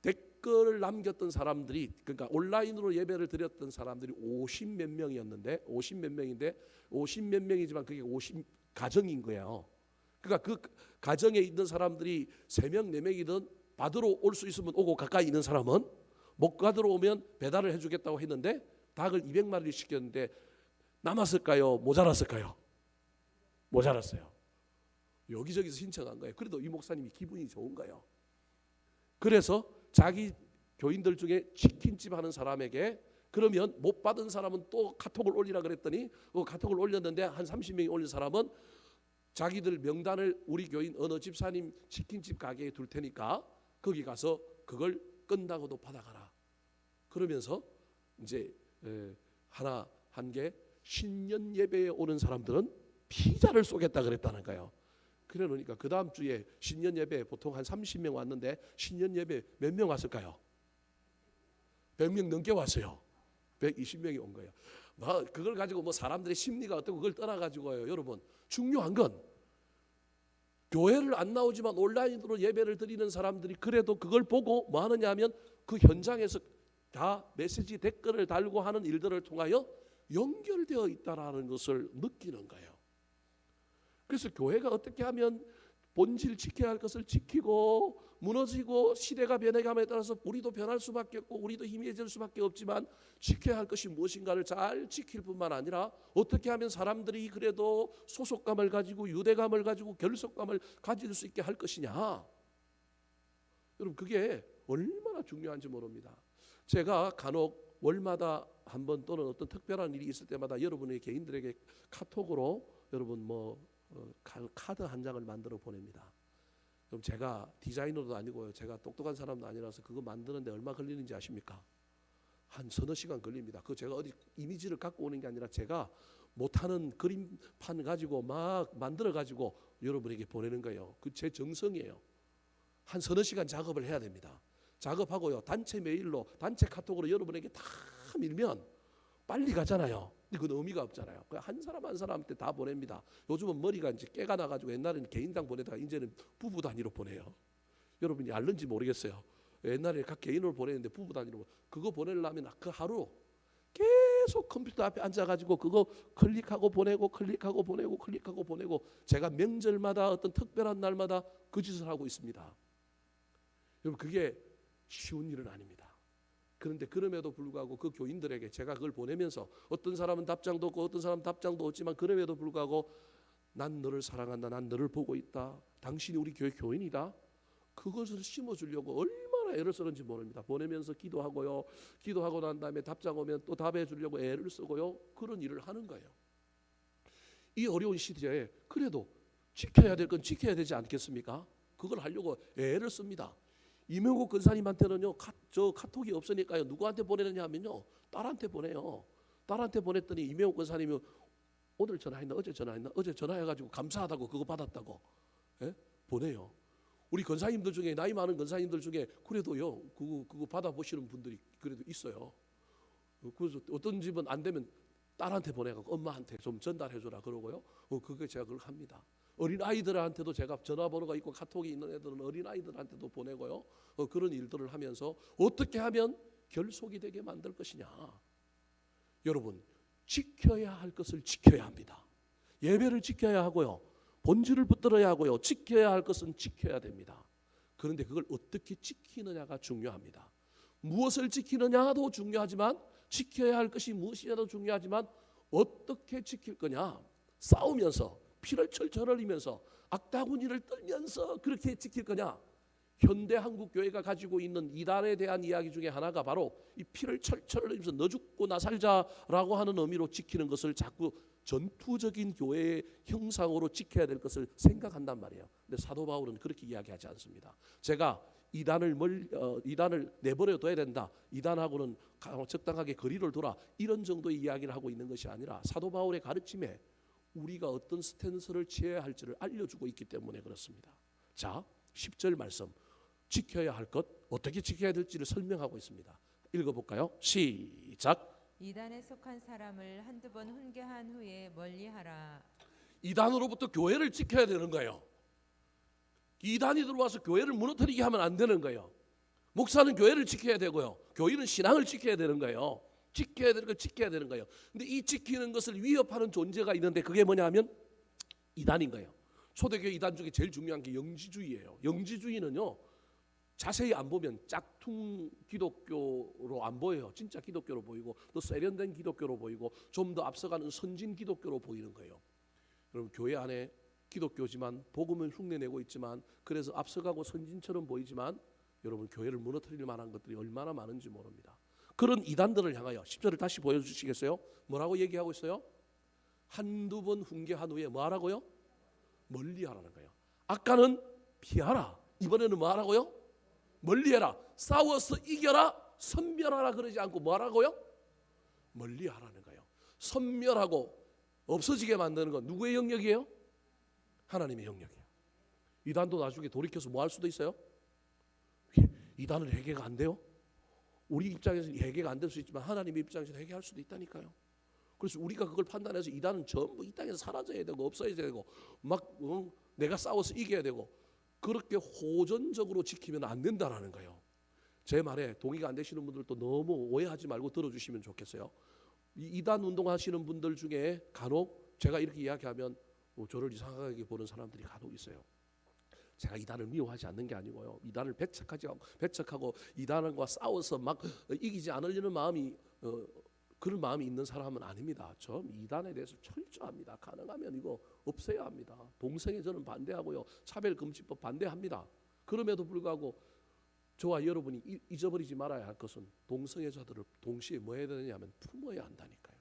댓글을 남겼던 사람들이, 그러니까 온라인으로 예배를 드렸던 사람들이 50몇 명이었는데, 50몇 명인데 50몇 명이지만 그게 50 가정인 거예요. 그러니까 그 가정에 있는 사람들이 3명 4명이든 받으러 올 수 있으면 오고, 가까이 있는 사람은 못 받으러 오면 배달을 해주겠다고 했는데 닭을 200마리를 시켰는데 남았을까요? 모자랐을까요? 모자랐어요. 여기저기서 신청한 거예요. 그래도 이 목사님이 기분이 좋은 거예요. 그래서 자기 교인들 중에 치킨집 하는 사람에게, 그러면 못 받은 사람은 또 카톡을 올리라 그랬더니 카톡을 올렸는데 한 30명이 올린 사람은 자기들 명단을 우리 교인 어느 집사님 치킨집 가게에 둘 테니까 거기 가서 그걸 끝나고도 받아가라. 그러면서 이제 하나 한 게, 신년 예배에 오는 사람들은 피자를 쏘겠다 그랬다는 거예요. 그래 놓으니까 그 다음 주에 신년 예배 보통 한 30명 왔는데 신년 예배 몇 명 왔을까요? 100명 넘게 왔어요. 120명이 온 거예요. 뭐 그걸 가지고 뭐 사람들의 심리가 어떻고 그걸 떠나가지고요. 여러분 중요한 건 교회를 안 나오지만 온라인으로 예배를 드리는 사람들이 그래도 그걸 보고 뭐 하느냐 하면 그 현장에서 다 메시지 댓글을 달고 하는 일들을 통하여 연결되어 있다라는 것을 느끼는 거예요. 그래서 교회가 어떻게 하면 본질 지켜야 할 것을 지키고, 무너지고 시대가 변해감에 따라서 우리도 변할 수밖에 없고 우리도 희미해질 수밖에 없지만, 지켜야 할 것이 무엇인가를 잘 지킬 뿐만 아니라 어떻게 하면 사람들이 그래도 소속감을 가지고 유대감을 가지고 결속감을 가질 수 있게 할 것이냐. 여러분 그게 얼마나 중요한지 모릅니다. 제가 간혹 월마다 한 번 또는 어떤 특별한 일이 있을 때마다 여러분의 개인들에게 카톡으로 여러분 카드 한 장을 만들어 보냅니다. 그럼 제가 디자이너도 아니고요, 제가 똑똑한 사람도 아니라서 그거 만드는데 얼마 걸리는지 아십니까? 한 서너 시간 걸립니다. 그거 제가 어디 이미지를 갖고 오는 게 아니라 제가 못하는 그림판 가지고 막 만들어 가지고 여러분에게 보내는 거예요. 그 제 정성이에요. 한 서너 시간 작업을 해야 됩니다. 작업하고요, 단체 메일로 단체 카톡으로 여러분에게 다 밀면 빨리 가잖아요. 근데 그건 의미가 없잖아요. 그냥 한 사람 한 사람한테 다 보냅니다. 요즘은 머리가 이제 깨가 나가지고 옛날에는 개인당 보내다가 이제는 부부 단위로 보내요. 여러분이 알는지 모르겠어요. 옛날에 각 개인으로 보내는데 부부 단위로 그거 보내려면 그 하루 계속 컴퓨터 앞에 앉아가지고 그거 클릭하고 보내고 클릭하고 보내고 클릭하고 보내고 제가 명절마다 어떤 특별한 날마다 그 짓을 하고 있습니다. 여러분 그게 쉬운 일은 아닙니다. 그런데 그럼에도 불구하고 그 교인들에게 제가 그걸 보내면서 어떤 사람은 답장도 없고 어떤 사람은 답장도 없지만 그럼에도 불구하고 난 너를 사랑한다. 난 너를 보고 있다. 당신이 우리 교회 교인이다. 그것을 심어주려고 얼마나 애를 쓰는지 모릅니다. 보내면서 기도하고요. 기도하고 난 다음에 답장 오면 또 답해 주려고 애를 쓰고요. 그런 일을 하는 거예요. 이 어려운 시대에 그래도 지켜야 될 건 지켜야 되지 않겠습니까? 그걸 하려고 애를 씁니다. 이명국 권사님한테는요, 저 카톡이 없으니까요. 누구한테 보내느냐 하면요, 딸한테 보내요. 딸한테 보냈더니 이명국 권사님이 오늘 전화했나 어제 전화했나 어제 전화해가지고 감사하다고 그거 받았다고 보내요. 우리 권사님들 중에 나이 많은 권사님들 중에 그래도요 그거 받아보시는 분들이 그래도 있어요. 그래서 어떤 집은 안 되면 딸한테 보내갖고 엄마한테 좀 전달해줘라 그러고요. 그게 제가 그걸 합니다. 어린 아이들한테도 제가 전화번호가 있고 카톡이 있는 애들은 어린 아이들한테도 보내고요. 그런 일들을 하면서 어떻게 하면 결속이 되게 만들 것이냐. 여러분 지켜야 할 것을 지켜야 합니다. 예배를 지켜야 하고요. 본질을 붙들어야 하고요. 지켜야 할 것은 지켜야 됩니다. 그런데 그걸 어떻게 지키느냐가 중요합니다. 무엇을 지키느냐도 중요하지만 지켜야 할 것이 무엇이냐도 중요하지만 어떻게 지킬 거냐. 싸우면서 피를 철철 흘리면서 악다구니를 떨면서 그렇게 지킬 거냐. 현대 한국 교회가 가지고 있는 이단에 대한 이야기 중에 하나가 바로 이 피를 철철 흘리면서 너 죽고 나 살자라고 하는 의미로 지키는 것을 자꾸 전투적인 교회의 형상으로 지켜야 될 것을 생각한단 말이에요. 근데 사도 바울은 그렇게 이야기하지 않습니다. 제가 이단을 내버려 둬야 된다. 이단하고는 적당하게 거리를 둬라. 이런 정도의 이야기를 하고 있는 것이 아니라 사도 바울의 가르침에 우리가 어떤 스탠스를 취해야 할지를 알려주고 있기 때문에 그렇습니다. 자, 10절 말씀. 지켜야 할 것, 어떻게 지켜야 될지를 설명하고 있습니다. 읽어볼까요? 시작. 이단에 속한 사람을 한두 번 훈계한 후에 멀리하라. 이단으로부터 교회를 지켜야 되는 거예요. 이단이 들어와서 교회를 무너뜨리게 하면 안 되는 거예요. 목사는 교회를 지켜야 되고요. 교인은 신앙을 지켜야 되는 거예요. 지켜야 되는 걸 지켜야 되는 거예요. 근데 이 지키는 것을 위협하는 존재가 있는데 그게 뭐냐 하면 이단인 거예요. 초대교회 이단 중에 제일 중요한 게 영지주의예요. 영지주의는요. 자세히 안 보면 짝퉁 기독교로 안 보여요. 진짜 기독교로 보이고 더 세련된 기독교로 보이고 좀 더 앞서가는 선진 기독교로 보이는 거예요. 여러분 교회 안에 기독교지만 복음을 흉내내고 있지만 그래서 앞서가고 선진처럼 보이지만 여러분 교회를 무너뜨릴 만한 것들이 얼마나 많은지 모릅니다. 그런 이단들을 향하여 10절을 다시 보여주시겠어요? 뭐라고 얘기하고 있어요? 한두 번 훈계한 후에 뭐 하라고요? 멀리하라는 거예요. 아까는 피하라. 이번에는 뭐 하라고요? 멀리해라. 싸워서 이겨라. 선멸하라 그러지 않고 뭐 하라고요? 멀리하라는 거예요. 선멸하고 없어지게 만드는 건 누구의 영역이에요? 하나님의 영역이에요. 이단도 나중에 돌이켜서 뭐 할 수도 있어요? 이단은 회개가 안 돼요? 우리 입장에서는 회개가 안 될 수 있지만 하나님의 입장에서는 회개할 수도 있다니까요. 그래서 우리가 그걸 판단해서 이단은 전부 이 땅에서 사라져야 되고 없어져야 되고 막 내가 싸워서 이겨야 되고 그렇게 호전적으로 지키면 안 된다라는 거예요. 제 말에 동의가 안 되시는 분들도 너무 오해하지 말고 들어주시면 좋겠어요. 이단 운동하시는 분들 중에 간혹 제가 이렇게 이야기하면 저를 이상하게 보는 사람들이 간혹 있어요. 제가 이단을 미워하지 않는 게 아니고요. 이단을 배척하고 이단과 싸워서 막 이기지 않으려는 마음이 그런 마음이 있는 사람은 아닙니다. 저 이단에 대해서 철저합니다. 가능하면 이거 없애야 합니다. 동성애 저는 반대하고요. 차별금지법 반대합니다. 그럼에도 불구하고 저와 여러분이 잊어버리지 말아야 할 것은 동성애자들을 동시에 뭐 해야 되냐면 품어야 한다니까요.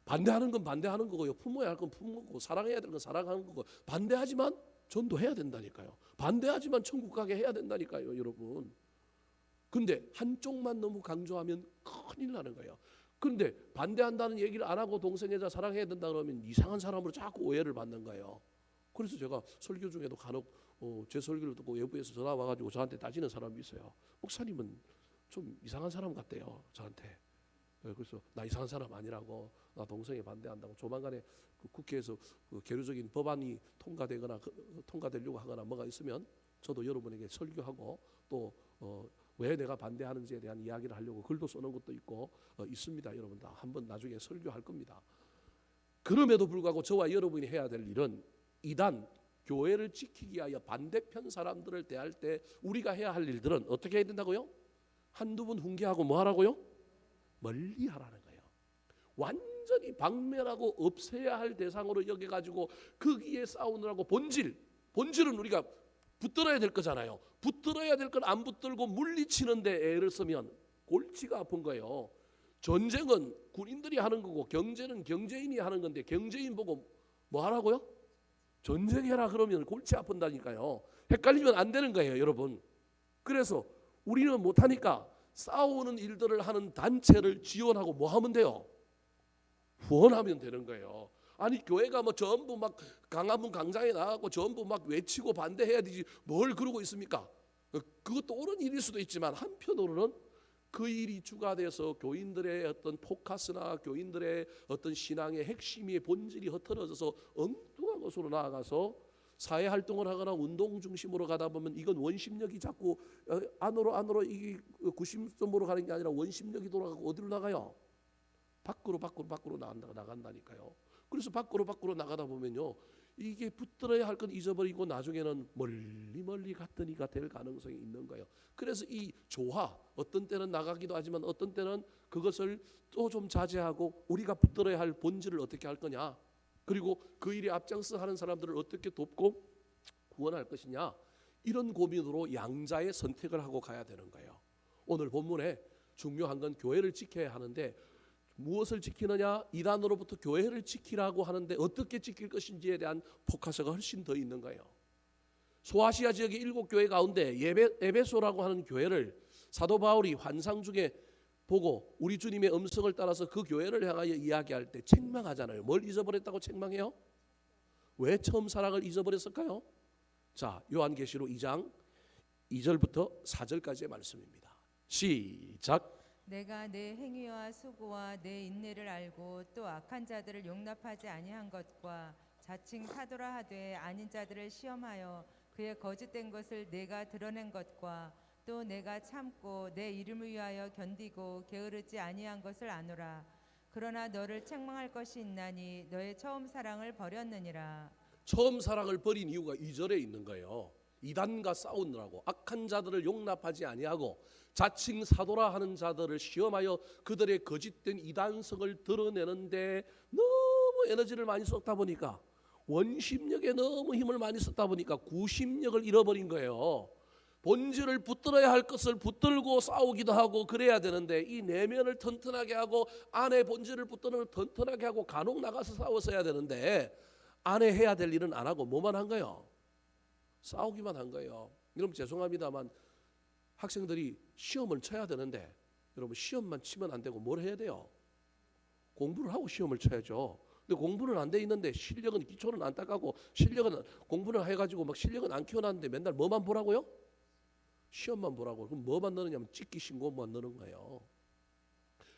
반대하는 건 반대하는 거고요. 품어야 할 건 품고 사랑해야 될 건 사랑하는 거고 반대하지만 전도해야 된다니까요. 반대하지만 천국 가게 해야 된다니까요, 여러분. 근데 한쪽만 너무 강조하면 큰일 나는 거예요. 그런데 반대한다는 얘기를 안 하고 동성애자 사랑해야 된다 그러면 이상한 사람으로 자꾸 오해를 받는 거예요. 그래서 제가 설교 중에도 간혹 제 설교를 듣고 외부에서 전화 와가지고 저한테 따지는 사람이 있어요. 목사님은 좀 이상한 사람 같대요, 저한테. 그래서 나 이상한 사람 아니라고, 나 동성애 반대한다고 조만간에 그 국회에서 그 계류적인 법안이 통과되거나 통과되려고 하거나 뭐가 있으면 저도 여러분에게 설교하고 또 왜 내가 반대하는지에 대한 이야기를 하려고 글도 써놓은 것도 있고 있습니다. 여러분 다 한번 나중에 설교할 겁니다. 그럼에도 불구하고 저와 여러분이 해야 될 일은 이단 교회를 지키기 위하여 반대편 사람들을 대할 때 우리가 해야 할 일들은 어떻게 해야 된다고요? 한두 번 훈계하고 뭐 하라고요? 멀리 하라는 거예요. 완전히 박멸하고 없애야 할 대상으로 여겨가지고 거기에 싸우느라고 본질은 우리가 붙들어야 될 거잖아요. 붙들어야 될 건 안 붙들고 물리치는데 애를 쓰면 골치가 아픈 거예요. 전쟁은 군인들이 하는 거고 경제는 경제인이 하는 건데 경제인 보고 뭐 하라고요? 전쟁해라 그러면 골치 아픈다니까요. 헷갈리면 안 되는 거예요, 여러분. 그래서 우리는 못하니까 싸우는 일들을 하는 단체를 지원하고 뭐 하면 돼요? 후원하면 되는 거예요. 아니 교회가 뭐 전부 막 강화문 광장에 나가고 전부 막 외치고 반대해야 되지 뭘 그러고 있습니까? 그것도 옳은 일일 수도 있지만 한편으로는 그 일이 주가 돼서 교인들의 어떤 포커스나 교인들의 어떤 신앙의 핵심의 본질이 흐트러져서 엉뚱한 것으로 나아가서 사회 활동을 하거나 운동 중심으로 가다 보면 이건 원심력이 자꾸 안으로 이게 구심점으로 가는 게 아니라 원심력이 돌아가고 어디로 나가요? 밖으로 나간다니까요. 그래서 밖으로 나가다 보면요, 이게 붙들어야 할 건 잊어버리고 나중에는 멀리 갔더니가 될 가능성이 있는 거예요. 그래서 이 조화, 어떤 때는 나가기도 하지만 어떤 때는 그것을 또 좀 자제하고 우리가 붙들어야 할 본질을 어떻게 할 거냐, 그리고 그 일에 앞장서 하는 사람들을 어떻게 돕고 구원할 것이냐, 이런 고민으로 양자의 선택을 하고 가야 되는 거예요. 오늘 본문에 중요한 건 교회를 지켜야 하는데 무엇을 지키느냐, 이단으로부터 교회를 지키라고 하는데 어떻게 지킬 것인지에 대한 포커스가 훨씬 더 있는 거예요. 소아시아 지역의 7교회 가운데 에베소라고 하는 교회를 사도 바울이 환상 중에 보고 우리 주님의 음성을 따라서 그 교회를 향하여 이야기할 때 책망하잖아요. 뭘 잊어버렸다고 책망해요? 왜 처음 사랑을 잊어버렸을까요? 자, 요한계시록 2장 2절부터 4절까지의 말씀입니다. 시작. 내가 내 행위와 수고와 내 인내를 알고 또 악한 자들을 용납하지 아니한 것과 자칭 사도라 하되 아닌 자들을 시험하여 그의 거짓된 것을 내가 드러낸 것과 또 내가 참고 내 이름을 위하여 견디고 게으르지 아니한 것을 아노라. 그러나 너를 책망할 것이 있나니 너의 처음 사랑을 버렸느니라. 처음 사랑을 버린 이유가 2절에 있는 거예요. 이단과 싸우느라고 악한 자들을 용납하지 아니하고 자칭 사도라 하는 자들을 시험하여 그들의 거짓된 이단성을 드러내는데 너무 에너지를 많이 썼다 보니까, 원심력에 너무 힘을 많이 썼다 보니까 구심력을 잃어버린 거예요. 본질을 붙들어야 할 것을 붙들고 싸우기도 하고 그래야 되는데 이 내면을 튼튼하게 하고 안에 본질을 붙들어 튼튼하게 하고 간혹 나가서 싸웠어야 되는데 안에 해야 될 일은 안 하고 뭐만 한 거예요? 싸우기만 한 거예요. 여러분 죄송합니다만 학생들이 시험을 쳐야 되는데 여러분 시험만 치면 안 되고 뭘 해야 돼요? 공부를 하고 시험을 쳐야죠. 근데 공부는 안 돼 있는데 실력은, 기초는 안 닦아고 실력은 공부를 해가지고 막 실력은 안 키워놨는데 맨날 뭐만 보라고요? 시험만 보라고. 그럼 뭐만 넣느냐면 찍기 신고만 넣는 거예요.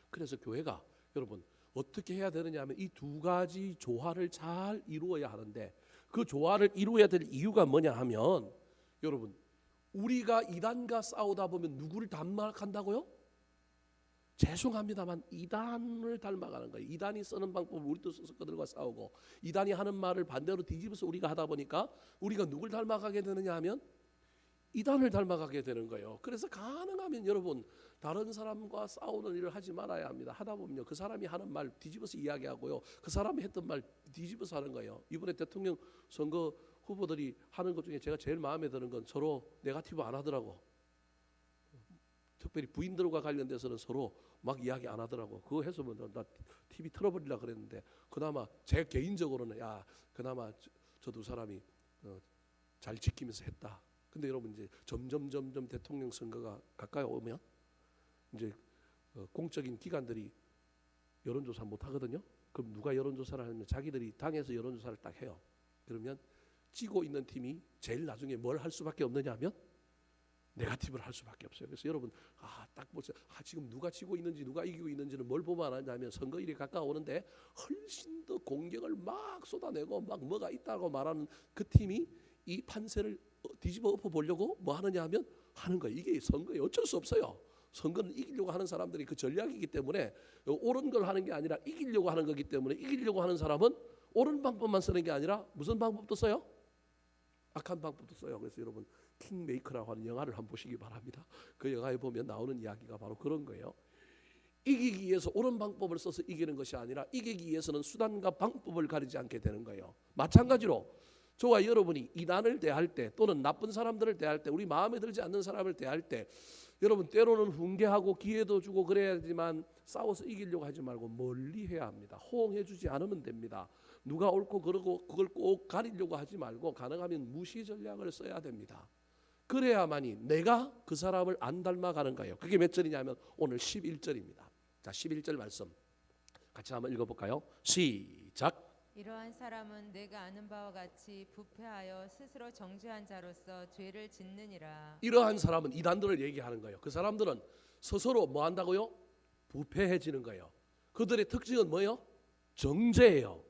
그래서 교회가 여러분 어떻게 해야 되느냐 하면 이 두 가지 조화를 잘 이루어야 하는데 그 조화를 이루어야 될 이유가 뭐냐 하면 여러분 우리가 이단과 싸우다 보면 누구를 닮아간다고요? 죄송합니다만 이단을 닮아가는 거예요. 이단이 쓰는 방법을 우리도 써서 그들과 싸우고 이단이 하는 말을 반대로 뒤집어서 우리가 하다 보니까 우리가 누굴 닮아가게 되느냐 하면 이단을 닮아가게 되는 거예요. 그래서 가능하면 여러분 다른 사람과 싸우는 일을 하지 말아야 합니다. 하다 보면요 그 사람이 하는 말 뒤집어서 이야기하고요 그 사람이 했던 말 뒤집어서 하는 거예요. 이번에 대통령 선거 후보들이 하는 것 중에 제가 제일 마음에 드는 건 서로 네거티브 안 하더라고. 특별히 부인들과 관련돼서는 서로 막 이야기 안 하더라고. 그거 해서 뭐 나 TV 틀어버리려 그랬는데 그나마 제 개인적으로는 야 그나마 저 두 사람이 잘 지키면서 했다. 근데 여러분 이제 점점 대통령 선거가 가까이 오면 이제 공적인 기관들이 여론조사 못 하거든요. 그럼 누가 여론조사를 하면 자기들이 당에서 여론조사를 딱 해요. 그러면 찌고 있는 팀이 제일 나중에 뭘 할 수밖에 없느냐 하면 네거티브를 할 수밖에 없어요. 그래서 여러분 딱 보세요. 지금 누가 지고 있는지 누가 이기고 있는지는 뭘 보면 하냐면 선거일이 가까워오는데 훨씬 더 공격을 막 쏟아내고 막 뭐가 있다고 말하는 그 팀이 이 판세를 뒤집어 엎어 보려고 뭐 하느냐 하면 하는 거예요. 이게 선거에 어쩔 수 없어요. 선거는 이기려고 하는 사람들이 그 전략이기 때문에 옳은 걸 하는 게 아니라 이기려고 하는 거기 때문에 이기려고 하는 사람은 옳은 방법만 쓰는 게 아니라 무슨 방법도 써요? 악한 방법도 써요. 그래서 여러분 킹메이커라고 하는 영화를 한번 보시기 바랍니다. 그 영화에 보면 나오는 이야기가 바로 그런 거예요. 이기기 위해서 옳은 방법을 써서 이기는 것이 아니라 이기기 위해서는 수단과 방법을 가리지 않게 되는 거예요. 마찬가지로 저와 여러분이 이단을 대할 때 또는 나쁜 사람들을 대할 때 우리 마음에 들지 않는 사람을 대할 때 여러분 때로는 훈계하고 기회도 주고 그래야지만 싸워서 이기려고 하지 말고 멀리 해야 합니다. 호응해 주지 않으면 됩니다. 누가 옳고 그러고 그걸 꼭 가리려고 하지 말고 가능하면 무시 전략을 써야 됩니다. 그래야만이 내가 그 사람을 안 닮아가는 거예요. 그게 몇 절이냐면 오늘 11절입니다. 자, 11절 말씀 같이 한번 읽어볼까요? 시작. 이러한 사람은 내가 아는 바와 같이 부패하여 스스로 정죄한 자로서 죄를 짓느니라. 이러한 사람은 이단들을 얘기하는 거예요. 그 사람들은 스스로 뭐 한다고요? 부패해지는 거예요. 그들의 특징은 뭐예요? 정죄예요.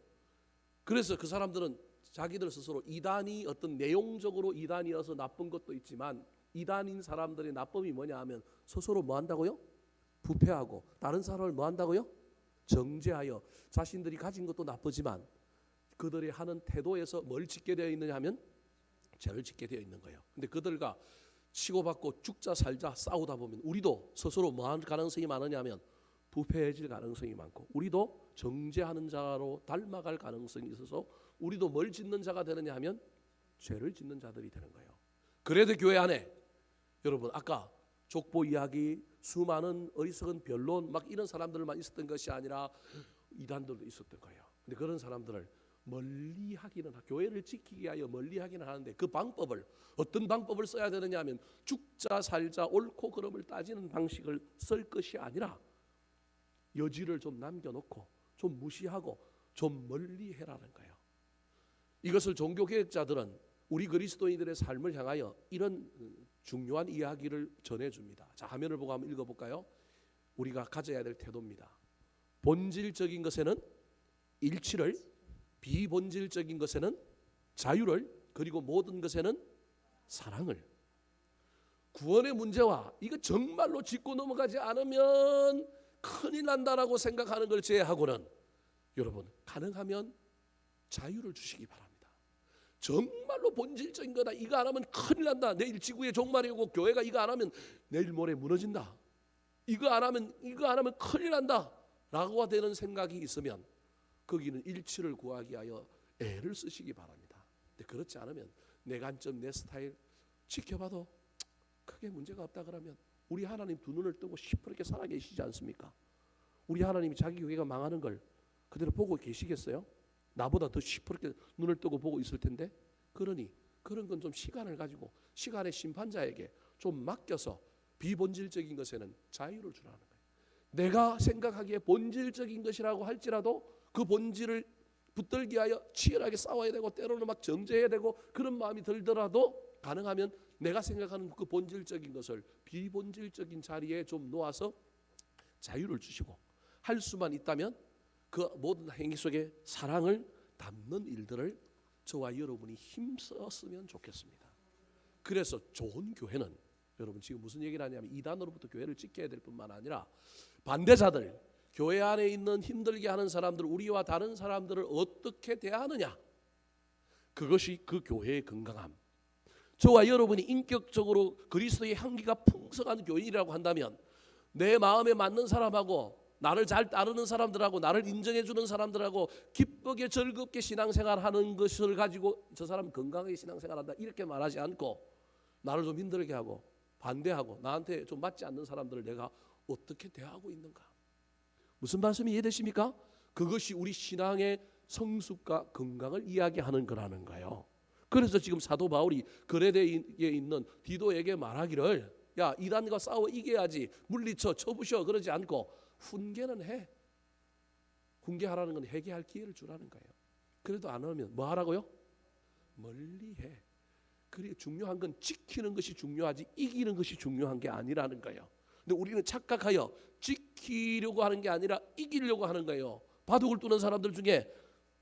그래서 그 사람들은 자기들 스스로 이단이 어떤 내용적으로 이단이어서 나쁜 것도 있지만 이단인 사람들의 나쁨이 뭐냐 하면 스스로 뭐 한다고요? 부패하고 다른 사람을 뭐 한다고요? 정죄하여 자신들이 가진 것도 나쁘지만 그들이 하는 태도에서 뭘 짓게 되어 있느냐 하면 죄를 짓게 되어 있는 거예요. 근데 그들과 치고받고 죽자 살자 싸우다 보면 우리도 스스로 뭐 할 가능성이 많으냐 하면 부패해질 가능성이 많고 우리도 정죄하는 자로 닮아갈 가능성이 있어서 우리도 뭘 짓는 자가 되느냐 하면 죄를 짓는 자들이 되는 거예요. 그래도 교회 안에 여러분 아까 족보 이야기 수많은 어리석은 변론 막 이런 사람들만 있었던 것이 아니라 이단들도 있었던 거예요. 근데 그런 사람들을 멀리하기는 교회를 지키기 위하여 멀리하기는 하는데 그 방법을 어떤 방법을 써야 되느냐 하면 죽자 살자 옳고 그름을 따지는 방식을 쓸 것이 아니라 여지를 좀 남겨놓고 좀 무시하고 좀 멀리해라는 거예요. 이것을 종교개혁자들은 우리 그리스도인들의 삶을 향하여 이런 중요한 이야기를 전해줍니다. 자, 화면을 보고 한번 읽어볼까요? 우리가 가져야 될 태도입니다. 본질적인 것에는 일치를, 비본질적인 것에는 자유를, 그리고 모든 것에는 사랑을. 구원의 문제와 이거 정말로 짚고 넘어가지 않으면 큰일 난다라고 생각하는 걸 제외하고는 여러분 가능하면 자유를 주시기 바랍니다. 정말로 본질적인 거다. 이거 안 하면 큰일 난다. 내일 지구의 종말이 오고 교회가 이거 안 하면 내일 모레 무너진다. 이거 안 하면 큰일 난다. 라고 되는 생각이 있으면 거기는 일치를 구하기 위하여 애를 쓰시기 바랍니다. 근데 그렇지 않으면 내 관점, 내 스타일 지켜봐도 크게 문제가 없다 그러면 우리 하나님 두 눈을 뜨고 시퍼렇게 살아계시지 않습니까? 우리 하나님이 자기 교회가 망하는 걸 그대로 보고 계시겠어요? 나보다 더 시퍼렇게 눈을 뜨고 보고 있을 텐데. 그러니 그런 건 좀 시간을 가지고 시간의 심판자에게 좀 맡겨서 비본질적인 것에는 자유를 주라는 거예요. 내가 생각하기에 본질적인 것이라고 할지라도 그 본질을 붙들기 위하여 치열하게 싸워야 되고 때로는 막 정죄해야 되고 그런 마음이 들더라도 가능하면 내가 생각하는 그 본질적인 것을 비본질적인 자리에 좀 놓아서 자유를 주시고 할 수만 있다면 그 모든 행위 속에 사랑을 담는 일들을 저와 여러분이 힘썼으면 좋겠습니다. 그래서 좋은 교회는 여러분 지금 무슨 얘기를 하냐면 이단으로부터 교회를 지켜야 될 뿐만 아니라 반대자들, 교회 안에 있는 힘들게 하는 사람들, 우리와 다른 사람들을 어떻게 대하느냐, 그것이 그 교회의 건강함. 저와 여러분이 인격적으로 그리스도의 향기가 풍성한 교인이라고 한다면 내 마음에 맞는 사람하고 나를 잘 따르는 사람들하고 나를 인정해 주는 사람들하고 기쁘게 즐겁게 신앙생활하는 것을 가지고 저 사람 건강하게 신앙생활한다 이렇게 말하지 않고 나를 좀 힘들게 하고 반대하고 나한테 좀 맞지 않는 사람들을 내가 어떻게 대하고 있는가. 무슨 말씀이 이해되십니까? 그것이 우리 신앙의 성숙과 건강을 이야기하는 거라는 거예요. 그래서 지금 사도 바울이 거레대에 있는 디도에게 말하기를 야 이단과 싸워 이겨야지 물리쳐 쳐부셔 그러지 않고 훈계는 해. 훈계하라는 건 회개할 기회를 주라는 거예요. 그래도 안 하면 뭐 하라고요? 멀리해. 그래 중요한 건 지키는 것이 중요하지 이기는 것이 중요한 게 아니라는 거예요. 근데 우리는 착각하여 지키려고 하는 게 아니라 이기려고 하는 거예요. 바둑을 두는 사람들 중에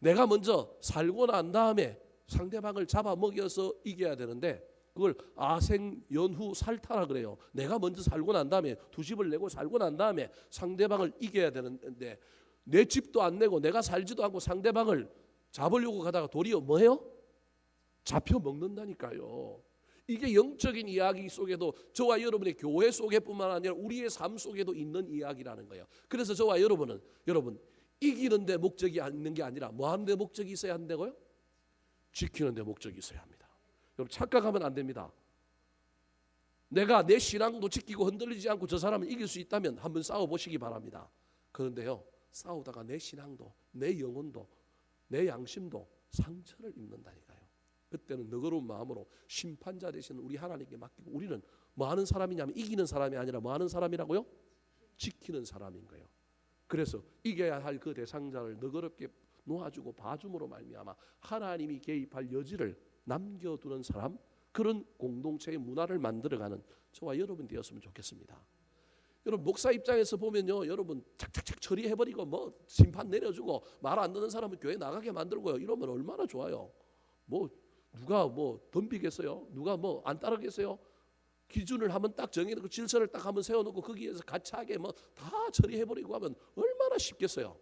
내가 먼저 살고 난 다음에 상대방을 잡아먹여서 이겨야 되는데 그걸 아생연후 살타라 그래요. 내가 먼저 살고 난 다음에 두 집을 내고 살고 난 다음에 상대방을 이겨야 되는데 내 집도 안 내고 내가 살지도 않고 상대방을 잡으려고 가다가 도리어 뭐해요? 잡혀 먹는다니까요. 이게 영적인 이야기 속에도 저와 여러분의 교회 속에뿐만 아니라 우리의 삶 속에도 있는 이야기라는 거예요. 그래서 저와 여러분은 여러분 이기는 데 목적이 있는 게 아니라 뭐 하는 데 목적이 있어야 한다고요? 지키는 데 목적이 있어야 합니다. 여러분 착각하면 안 됩니다. 내가 내 신앙도 지키고 흔들리지 않고 저 사람을 이길 수 있다면 한번 싸워보시기 바랍니다. 그런데요 싸우다가 내 신앙도 내 영혼도 내 양심도 상처를 입는다니까요. 그때는 너그러운 마음으로 심판자 되시는 우리 하나님께 맡기고 우리는 뭐 하는 사람이냐면 이기는 사람이 아니라 뭐 하는 사람이라고요? 지키는 사람인 거예요. 그래서 이겨야 할 그 대상자를 너그럽게 놓아주고 봐줌으로 말미암아 하나님이 개입할 여지를 남겨두는 사람, 그런 공동체의 문화를 만들어가는 저와 여러분 되었으면 좋겠습니다. 여러분 목사 입장에서 보면요, 여러분 착착착 처리해버리고 뭐 심판 내려주고 말 안 듣는 사람은 교회 나가게 만들고요, 이러면 얼마나 좋아요. 뭐 누가 뭐 덤비겠어요? 누가 뭐 안 따르겠어요? 기준을 한번 딱 정해놓고 질서를 딱 한번 세워놓고 거기에서 가차하게 뭐 다 처리해버리고 하면 얼마나 쉽겠어요.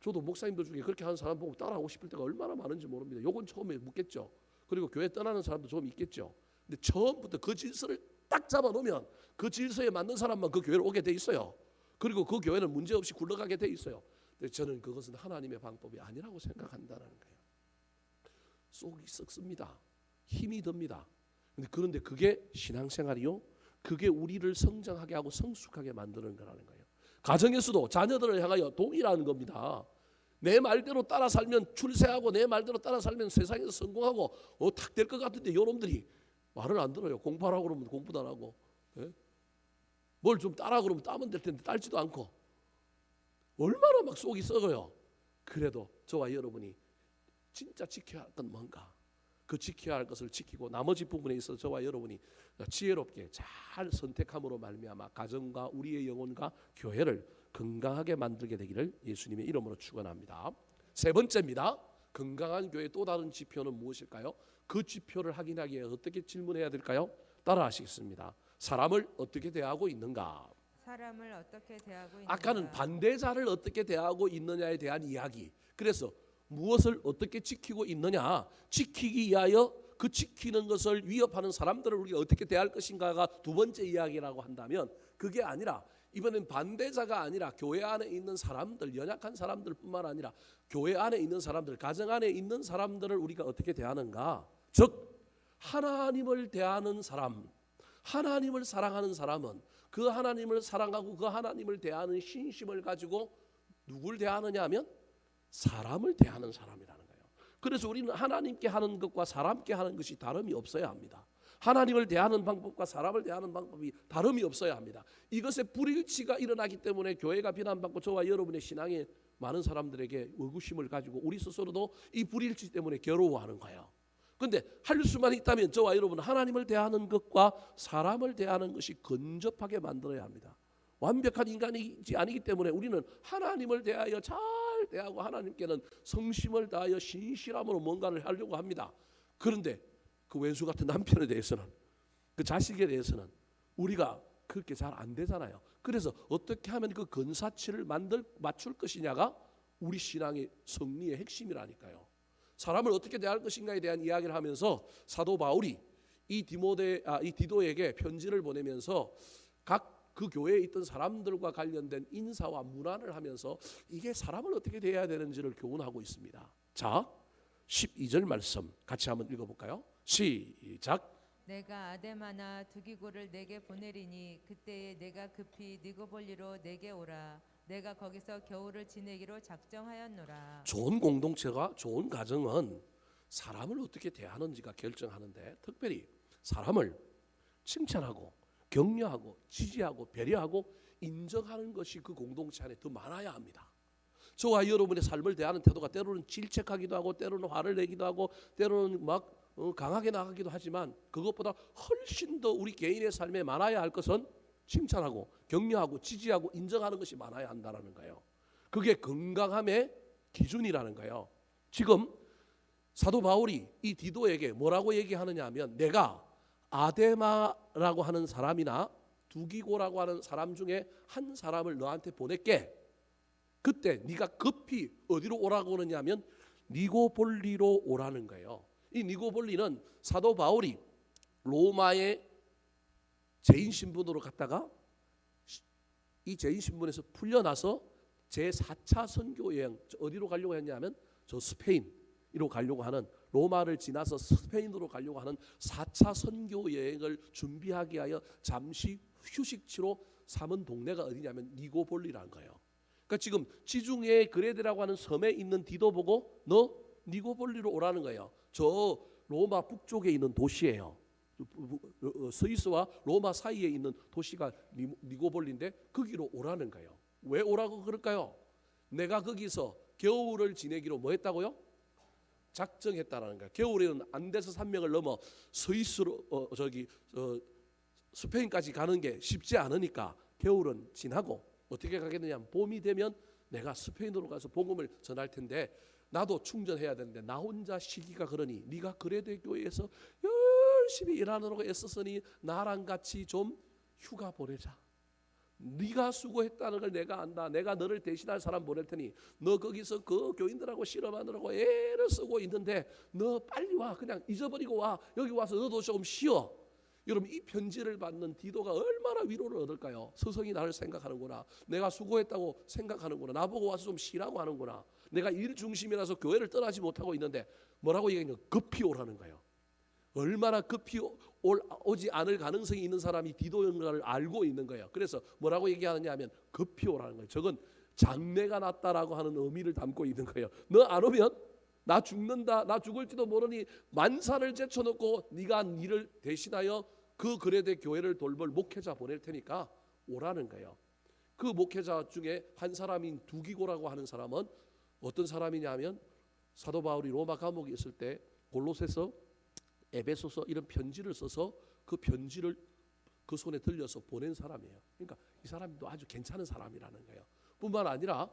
저도 목사님들 중에 그렇게 하는 사람 보고 따라하고 싶을 때가 얼마나 많은지 모릅니다. 요건 처음에 묻겠죠. 그리고 교회 떠나는 사람도 좀 있겠죠. 근데 처음부터 그 질서를 딱 잡아놓으면 그 질서에 맞는 사람만 그 교회를 오게 돼 있어요. 그리고 그 교회는 문제없이 굴러가게 돼 있어요. 근데 저는 그것은 하나님의 방법이 아니라고 생각한다는 거예요. 속이 썩습니다. 힘이 듭니다. 그런데 그게 신앙생활이요, 그게 우리를 성장하게 하고 성숙하게 만드는 거라는 거예요. 가정에서도 자녀들을 향하여 동일한 겁니다. 내 말대로 따라 살면 출세하고 내 말대로 따라 살면 세상에서 성공하고 탁 될 것 같은데 이놈들이 말을 안 들어요. 공부하라고 그러면 공부도 안 하고, 뭘 좀 따라 그러면 따면 될 텐데 따지도 않고 얼마나 막 속이 썩어요. 그래도 저와 여러분이 진짜 지켜야 할 건 뭔가, 그 지켜야 할 것을 지키고 나머지 부분에 있어서 저와 여러분이 지혜롭게 잘 선택함으로 말미암아 가정과 우리의 영혼과 교회를 건강하게 만들게 되기를 예수님의 이름으로 축원합니다. 세 번째입니다. 건강한 교회의 또 다른 지표는 무엇일까요? 그 지표를 확인하기 위해 어떻게 질문해야 될까요? 따라 하시겠습니다. 사람을 어떻게 대하고 있는가? 사람을 어떻게 대하고 있는가? 아까는 반대자를 어떻게 대하고 있느냐에 대한 이야기. 그래서 무엇을 어떻게 지키고 있느냐, 지키기 위하여 그 지키는 것을 위협하는 사람들을 우리가 어떻게 대할 것인가가 두 번째 이야기라고 한다면, 그게 아니라 이번엔 반대자가 아니라 교회 안에 있는 사람들, 연약한 사람들뿐만 아니라 교회 안에 있는 사람들, 가정 안에 있는 사람들을 우리가 어떻게 대하는가. 즉 하나님을 대하는 사람, 하나님을 사랑하는 사람은 그 하나님을 사랑하고 그 하나님을 대하는 신심을 가지고 누굴 대하느냐 하면 사람을 대하는 사람이라는 거예요. 그래서 우리는 하나님께 하는 것과 사람께 하는 것이 다름이 없어야 합니다. 하나님을 대하는 방법과 사람을 대하는 방법이 다름이 없어야 합니다. 이것에 불일치가 일어나기 때문에 교회가 비난받고 저와 여러분의 신앙에 많은 사람들에게 의구심을 가지고 우리 스스로도 이 불일치 때문에 괴로워하는 거예요. 그런데 할 수만 있다면 저와 여러분은 하나님을 대하는 것과 사람을 대하는 것이 근접하게 만들어야 합니다. 완벽한 인간이지 아니기 때문에 우리는 하나님을 대하여 잘 대하고 하나님께는 성심을 다하여 신실함으로 뭔가를 하려고 합니다. 그런데 그 왼수 같은 남편에 대해서는, 그 자식에 대해서는 우리가 그렇게 잘 안 되잖아요. 그래서 어떻게 하면 그 근사치를 맞출 것이냐가 우리 신앙의 승리의 핵심이라니까요. 사람을 어떻게 대할 것인가에 대한 이야기를 하면서 사도 바울이 이 디도에게 편지를 보내면서 각 그 교회에 있던 사람들과 관련된 인사와 문안을 하면서 이게 사람을 어떻게 대해야 되는지를 교훈하고 있습니다. 자, 12절 말씀 같이 한번 읽어볼까요? 시작. 내가 아데마나 두기고를 내게 보내리니 그때에 내가 급히 니고볼리로 내게 오라. 내가 거기서 겨울을 지내기로 작정하였노라. 좋은 공동체가, 좋은 가정은 사람을 어떻게 대하는지가 결정하는데, 특별히 사람을 칭찬하고 격려하고 지지하고 배려하고 인정하는 것이 그 공동체 안에 더 많아야 합니다. 저와 여러분의 삶을 대하는 태도가 때로는 질책하기도 하고 때로는 화를 내기도 하고 때로는 막 강하게 나가기도 하지만 그것보다 훨씬 더 우리 개인의 삶에 많아야 할 것은 칭찬하고 격려하고 지지하고 인정하는 것이 많아야 한다는 거예요. 그게 건강함의 기준이라는 거예요. 지금 사도 바울이 이 디도에게 뭐라고 얘기하느냐 하면 내가 아데마라고 하는 사람이나 두기고라고 하는 사람 중에 한 사람을 너한테 보낼게. 그때 네가 급히 어디로 오라고 그러냐면 니고볼리로 오라는 거예요. 이 니고볼리는 사도 바울이 로마의 죄인 신분으로 갔다가 이 죄인 신분에서 풀려나서 제4차 선교 여행 어디로 가려고 했냐면 저 스페인으로 가려고 하는 로마를 지나서 스페인으로 가려고 하는 4차 선교 여행을 준비하기 위하여 잠시 휴식지로 삼은 동네가 어디냐면 니고볼리라는 거예요. 그러니까 지금 지중해 그레데라고 하는 섬에 있는 디도 보고 너 니고볼리로 오라는 거예요. 저 로마 북쪽에 있는 도시예요. 스위스와 로마 사이에 있는 도시가 니고볼리인데 거기로 오라는 거예요. 왜 오라고 그럴까요? 내가 거기서 겨울을 지내기로 뭐 했다고요? 작정했다라는 거예요. 겨울에는 안데스 산맥을 넘어 스위스로 스페인까지 가는 게 쉽지 않으니까 겨울은 지나고 어떻게 가겠느냐? 봄이 되면 내가 스페인으로 가서 복음을 전할 텐데 나도 충전해야 되는데 나 혼자 쉬기가 그러니 네가 그레데 교회에서 열심히 일하느라고 애썼으니 나랑 같이 좀 휴가 보내자. 네가 수고했다는 걸 내가 안다. 내가 너를 대신할 사람 보낼 테니 너 거기서 그 교인들하고 실험하느라고 애를 쓰고 있는데 너 빨리 와. 그냥 잊어버리고 와. 여기 와서 너도 조금 쉬어. 여러분 이 편지를 받는 디도가 얼마나 위로를 얻을까요? 스승이 나를 생각하는구나. 내가 수고했다고 생각하는구나. 나보고 와서 좀 쉬라고 하는구나. 내가 일 중심이라서 교회를 떠나지 못하고 있는데 뭐라고 얘기하냐? 급히 오라는 거예요. 얼마나 급히 오지 않을 가능성이 있는 사람이 디도인가를 알고 있는 거예요. 그래서 뭐라고 얘기하느냐 하면 급히 오라는 거예요. 저건 장래가 낫다라고 하는 의미를 담고 있는 거예요. 너 안 오면 나 죽는다. 나 죽을지도 모르니 만사를 제쳐놓고 네가 니를 대신하여 그 그레데 교회를 돌볼 목회자 보낼 테니까 오라는 거예요. 그 목회자 중에 한 사람인 두기고라고 하는 사람은 어떤 사람이냐면 사도 바울이 로마 감옥에 있을 때 골로새서 에베소서 이런 편지를 써서 그 편지를 그 손에 들려서 보낸 사람이에요. 그러니까 이 사람도 아주 괜찮은 사람이라는 거예요. 뿐만 아니라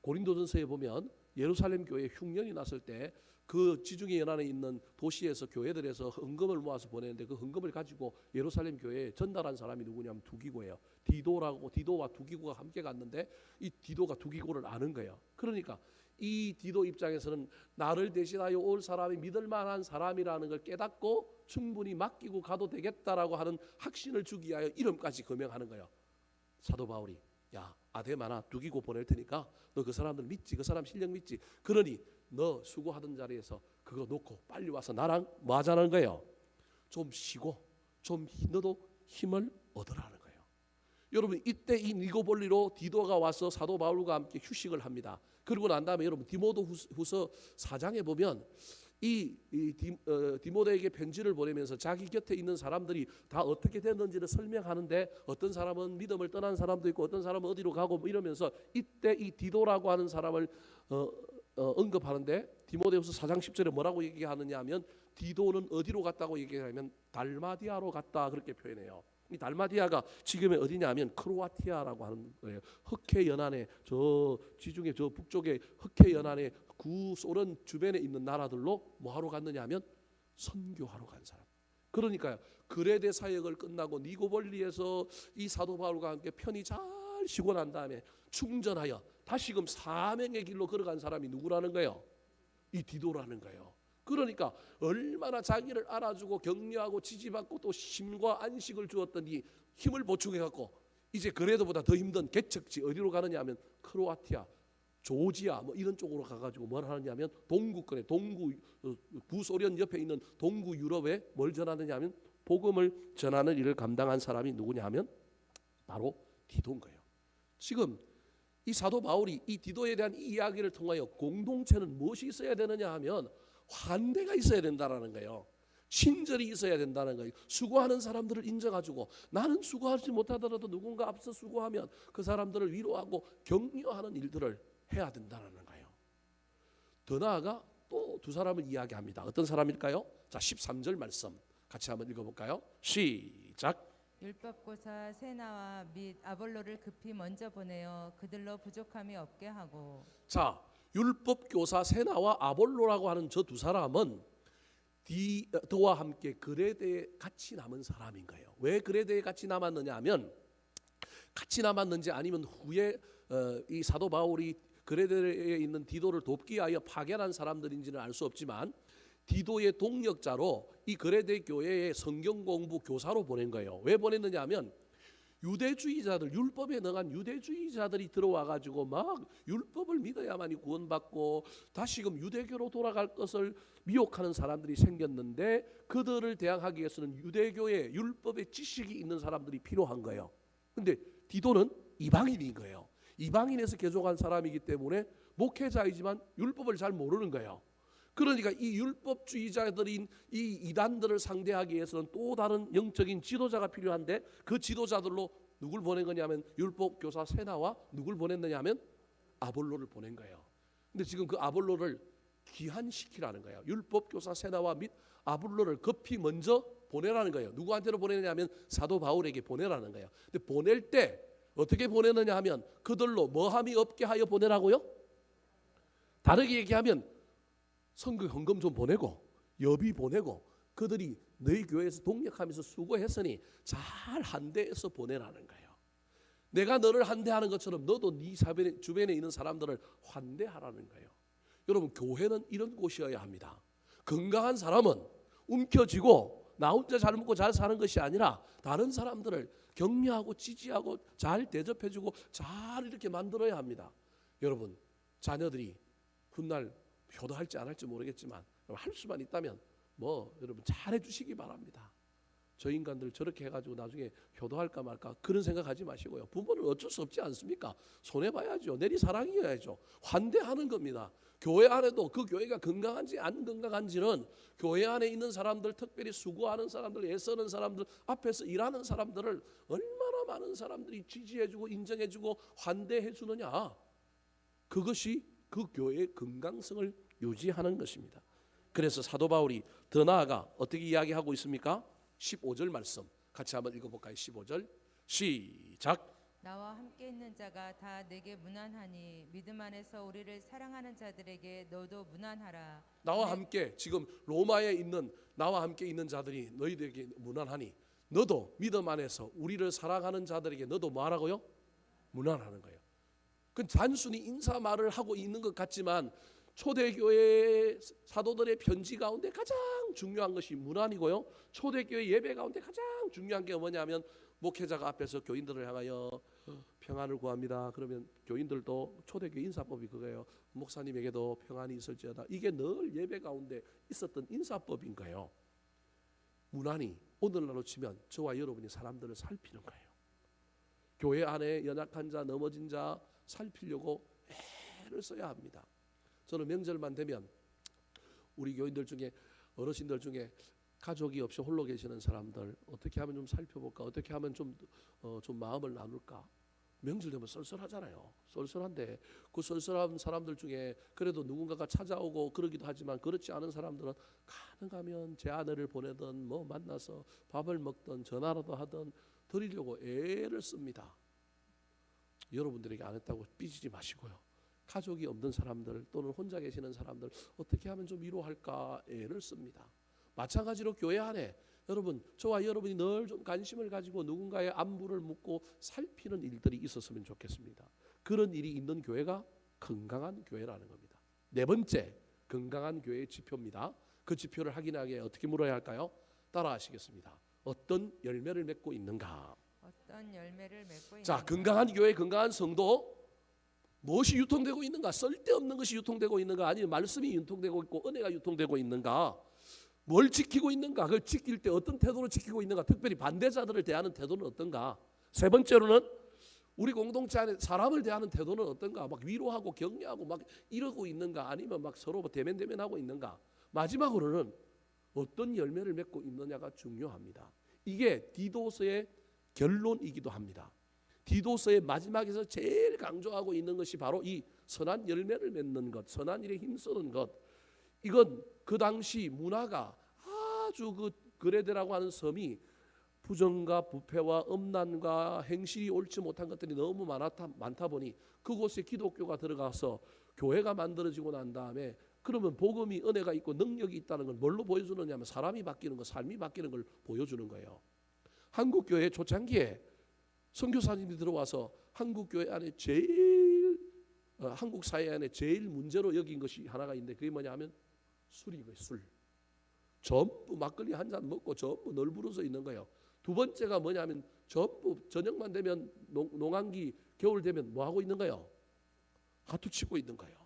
고린도전서에 보면 예루살렘 교회에 흉년이 났을 때 그 지중해 연안에 있는 도시에서 교회들에서 헌금을 모아서 보내는데 그 헌금을 가지고 예루살렘 교회에 전달한 사람이 누구냐면 두기고예요. 디도와 두기고가 함께 갔는데 이 디도가 두기고를 아는 거예요. 그러니까 이 디도 입장에서는 나를 대신하여 올 사람이 믿을 만한 사람이라는 걸 깨닫고 충분히 맡기고 가도 되겠다라고 하는 확신을 주기 위하여 이름까지 거명하는 거예요. 사도 바울이 야 아데마나 두기고 보낼 테니까 너 그 사람들 믿지? 그 사람 실력 믿지? 그러니 너 수고하던 자리에서 그거 놓고 빨리 와서 나랑 뭐 하자는 거예요? 좀 쉬고 좀 너도 힘을 얻으라는 거예요. 여러분 이때 이 니고볼리로 디도가 와서 사도 바울과 함께 휴식을 합니다. 그리고 난 다음에 여러분 디모데후서 4장에 보면 디모데에게 편지를 보내면서 자기 곁에 있는 사람들이 다 어떻게 됐는지를 설명하는데 어떤 사람은 믿음을 떠난 사람도 있고 어떤 사람은 어디로 가고 뭐 이러면서 이때 이 디도라고 하는 사람을 언급하는데 디모데후서 4장 10절에 뭐라고 얘기하느냐 하면 디도는 어디로 갔다고 얘기하면 달마디아로 갔다 그렇게 표현해요. 이 달마디아가 지금의 어디냐면 크로아티아라고 하는 거예요. 흑해 연안에 저 지중해 저 북쪽에 흑해 연안에 구소련 주변에 있는 나라들로 뭐하러 갔느냐 하면 선교하러 간 사람. 그러니까요. 그레데 사역을 끝나고 니고볼리에서 이 사도 바울과 함께 편히 잘 쉬고 난 다음에 충전하여 다시금 사명의 길로 걸어간 사람이 누구라는 거예요? 이 디도라는 거예요. 그러니까 얼마나 자기를 알아주고 격려하고 지지받고 또 힘과 안식을 주었더니 힘을 보충해갖고 이제 그레도보다 더 힘든 개척지 어디로 가느냐 하면 크로아티아, 조지아 뭐 이런 쪽으로 가가지고 뭘 하느냐 하면 동구권에 구소련 옆에 있는 동구 유럽에 뭘 전하느냐 하면 복음을 전하는 일을 감당한 사람이 누구냐 하면 바로 디도인 거예요. 지금 이 사도 바울이 이 디도에 대한 이 이야기를 통하여 공동체는 무엇이 있어야 되느냐 하면 환대가 있어야 된다라는 거예요. 친절이 있어야 된다는 거예요. 수고하는 사람들을 인정해주고 나는 수고하지 못하더라도 누군가 앞서 수고하면 그 사람들을 위로하고 격려하는 일들을 해야 된다는 거예요. 더 나아가 또 두 사람을 이야기합니다. 어떤 사람일까요? 자, 13절 말씀 같이 한번 읽어볼까요? 시작. 율법고사 세나와 및 아볼로를 급히 먼저 보내어 그들로 부족함이 없게 하고. 자, 율법교사 세나와 아볼로라고 하는 저 두 사람은 디도와 함께 그레데에 같이 남은 사람인 거예요. 왜 그레데에 같이 남았느냐 하면, 같이 남았는지 아니면 후에 이 사도 바울이 그레데에 있는 디도를 돕기 위하여 파견한 사람들인지는 알 수 없지만 디도의 동역자로 이 그레데 교회의 성경 공부 교사로 보낸 거예요. 왜 보냈느냐 하면 유대주의자들, 율법에 능한 유대주의자들이 들어와 가지고 막 율법을 믿어야만이 구원받고 다시금 유대교로 돌아갈 것을 미혹하는 사람들이 생겼는데, 그들을 대항하기 위해서는 유대교의 율법의 지식이 있는 사람들이 필요한 거예요. 근데 디도는 이방인인 거예요. 이방인에서 개종한 사람이기 때문에 목회자이지만 율법을 잘 모르는 거예요. 그러니까 이 율법주의자들인 이 이단들을 상대하기 위해서는 또 다른 영적인 지도자가 필요한데, 그 지도자들로 누굴 보낸 거냐면 율법교사 세나와 누굴 보냈느냐 하면 아볼로를 보낸 거예요. 근데 지금 그 아볼로를 귀환시키라는 거예요. 율법교사 세나와 및 아볼로를 급히 먼저 보내라는 거예요. 누구한테로 보내느냐면 사도 바울에게 보내라는 거예요. 근데 보낼 때 어떻게 보내느냐 하면 그들로 뭐함이 없게 하여 보내라고요? 다르게 얘기하면 선교 헌금 좀 보내고 여비 보내고 그들이 너희 교회에서 동역하면서 수고했으니 잘 한대해서 보내라는 거예요. 내가 너를 환대하는 것처럼 너도 네 주변에 있는 사람들을 환대하라는 거예요. 여러분, 교회는 이런 곳이어야 합니다. 건강한 사람은 움켜쥐고 나 혼자 잘 먹고 잘 사는 것이 아니라 다른 사람들을 격려하고 지지하고 잘 대접해주고 잘 이렇게 만들어야 합니다. 여러분, 자녀들이 훗날 효도할지 안 할지 모르겠지만 할 수만 있다면 여러분 잘해 주시기 바랍니다. 저 인간들 저렇게 해가지고 나중에 효도할까 말까 그런 생각하지 마시고요. 부모는 어쩔 수 없지 않습니까? 손해봐야죠. 내리 사랑이어야죠. 환대하는 겁니다. 교회 안에도 그 교회가 건강한지 안 건강한지는 교회 안에 있는 사람들, 특별히 수고하는 사람들, 애쓰는 사람들, 앞에서 일하는 사람들을 얼마나 많은 사람들이 지지해주고 인정해주고 환대해주느냐, 그것이 그 교회의 건강성을 유지하는 것입니다. 그래서 사도 바울이 더 나아가 어떻게 이야기하고 있습니까? 15절 말씀 같이 한번 읽어볼까요? 15절 시작. 나와 함께 있는 자가 다 내게 무난하니 믿음 안에서 우리를 사랑하는 자들에게 너도 무난하라. 나와 함께, 지금 로마에 있는 나와 함께 있는 자들이 너희들에게 무난하니 너도 믿음 안에서 우리를 사랑하는 자들에게 너도 뭐하라고요? 무난하는 거예요. 그 단순히 인사 말을 하고 있는 것 같지만 초대교회 사도들의 편지 가운데 가장 중요한 것이 문안이고요. 초대교회 예배 가운데 가장 중요한 게 뭐냐면 목회자가 앞에서 교인들을 향하여 평안을 구합니다. 그러면 교인들도 초대교회 인사법이 그거예요. 목사님에게도 평안이 있을지어다. 이게 늘 예배 가운데 있었던 인사법인 거예요. 문안이 오늘날로 치면 저와 여러분이 사람들을 살피는 거예요. 교회 안에 연약한 자, 넘어진 자 살피려고 애를 써야 합니다. 저는 명절만 되면 우리 교인들 중에, 어르신들 중에 가족이 없이 홀로 계시는 사람들 어떻게 하면 좀 살펴볼까, 어떻게 하면 좀 마음을 나눌까. 명절 되면 썰썰하잖아요. 썰썰한데 그 썰썰한 사람들 중에 그래도 누군가가 찾아오고 그러기도 하지만, 그렇지 않은 사람들은 가능하면 제 아내를 보내든 만나서 밥을 먹든 전화라도 하든 드리려고 애를 씁니다. 여러분들에게 안 했다고 삐지지 마시고요. 가족이 없는 사람들 또는 혼자 계시는 사람들 어떻게 하면 좀 위로할까 애를 씁니다. 마찬가지로 교회 안에 여러분, 저와 여러분이 늘 좀 관심을 가지고 누군가의 안부를 묻고 살피는 일들이 있었으면 좋겠습니다. 그런 일이 있는 교회가 건강한 교회라는 겁니다. 네 번째, 건강한 교회의 지표입니다. 그 지표를 확인하기 위해 어떻게 물어야 할까요? 따라하시겠습니다. 어떤 열매를 맺고 있는가? 어떤 열매를 맺고 있는가? 자, 건강한 교회, 건강한 성도, 무엇이 유통되고 있는가? 쓸데없는 것이 유통되고 있는가? 아니면 말씀이 유통되고 있고 은혜가 유통되고 있는가? 뭘 지키고 있는가? 그걸 지킬 때 어떤 태도로 지키고 있는가? 특별히 반대자들을 대하는 태도는 어떤가? 세 번째로는 우리 공동체 안에 사람을 대하는 태도는 어떤가? 막 위로하고 격려하고 막 이러고 있는가? 아니면 막 서로 대면대면하고 있는가? 마지막으로는 어떤 열매를 맺고 있느냐가 중요합니다. 이게 디도서의 결론이기도 합니다. 디도서의 마지막에서 제일 강조하고 있는 것이 바로 이 선한 열매를 맺는 것, 선한 일에 힘쓰는 것. 이건 그 당시 문화가 아주 그 그레데라고 하는 섬이 부정과 부패와 음란과 행실이 옳지 못한 것들이 너무 많다 보니 그곳에 기독교가 들어가서 교회가 만들어지고 난 다음에 그러면 복음이 은혜가 있고 능력이 있다는 걸 뭘로 보여주느냐 하면 사람이 바뀌는 거, 삶이 바뀌는 걸 보여주는 거예요. 한국 교회 초창기에 선교사님이 들어와서 한국 교회 안에 한국 사회 안에 제일 문제로 여긴 것이 하나가 있는데 그게 뭐냐 하면 술인 거예요. 술. 전부 막걸리 한 잔 먹고 전부 널브러져 있는 거예요. 두 번째가 뭐냐면 전부 저녁만 되면 농한기 겨울 되면 뭐 하고 있는 거예요? 하투 치고 있는 거예요.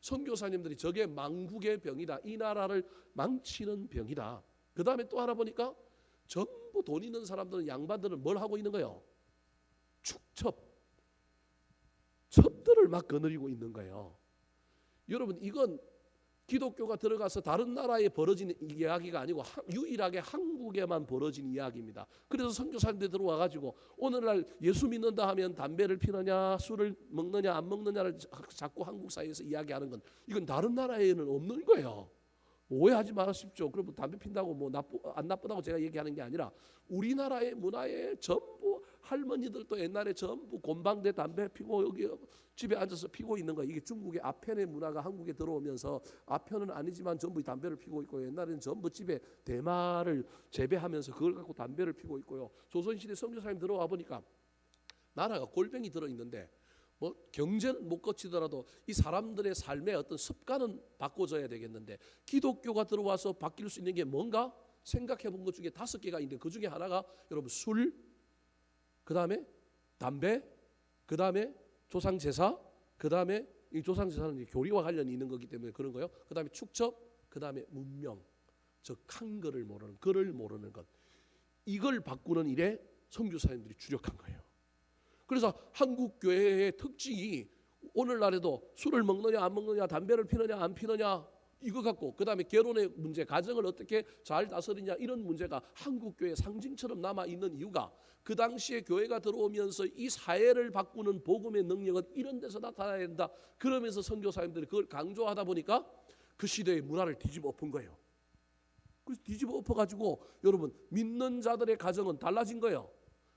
선교사님들이 저게 망국의 병이다. 이 나라를 망치는 병이다. 그 다음에 또 하나 보니까 전부 돈 있는 사람들은 양반들은 뭘 하고 있는 거예요? 첩들을 막 거느리고 있는 거예요. 여러분 이건 기독교가 들어가서 다른 나라에 벌어진 이야기가 아니고 유일하게 한국에만 벌어진 이야기입니다. 그래서 선교사님들이 들어와가지고 오늘날 예수 믿는다 하면 담배를 피느냐 술을 먹느냐 안 먹느냐를 자꾸 한국 사회에서 이야기하는 건 이건 다른 나라에는 없는 거예요. 오해하지 마십시오. 그러면 담배 핀다고 뭐 안 나쁘다고 제가 얘기하는 게 아니라 우리나라의 문화에 전부 할머니들도 옛날에 전부 곰방대 담배 피고 여기 집에 앉아서 피고 있는 거. 이게 중국의 아편의 문화가 한국에 들어오면서 아편은 아니지만 전부 담배를 피고 있고 옛날에는 전부 집에 대마를 재배하면서 그걸 갖고 담배를 피고 있고요. 조선시대 선교사님 들어와 보니까 나라가 골병이 들어있는데 뭐 경제는 못 거치더라도 이 사람들의 삶의 어떤 습관은 바꿔줘야 되겠는데 기독교가 들어와서 바뀔 수 있는 게 뭔가 생각해 본 것 중에 5개가 있는데 그 중에 하나가 여러분 술, 그 다음에 담배, 그 다음에 조상제사, 그 다음에 이 조상제사는 교리와 관련이 있는 거기 때문에 그런 거예요. 그 다음에 축첩, 그 다음에 문명, 즉 한글을 모르는, 글을 모르는 것. 이걸 바꾸는 일에 선교사님들이 주력한 거예요. 그래서 한국 교회의 특징이 오늘날에도 술을 먹느냐 안 먹느냐, 담배를 피느냐 안 피느냐 이거 갖고 그 다음에 결혼의 문제, 가정을 어떻게 잘 다스리냐 이런 문제가 한국 교회의 상징처럼 남아 있는 이유가 그 당시에 교회가 들어오면서 이 사회를 바꾸는 복음의 능력은 이런 데서 나타나야 된다. 그러면서 선교사님들이 그걸 강조하다 보니까 그 시대의 문화를 뒤집어 엎은 거예요. 그래서 뒤집어 엎어가지고 여러분 믿는 자들의 가정은 달라진 거예요.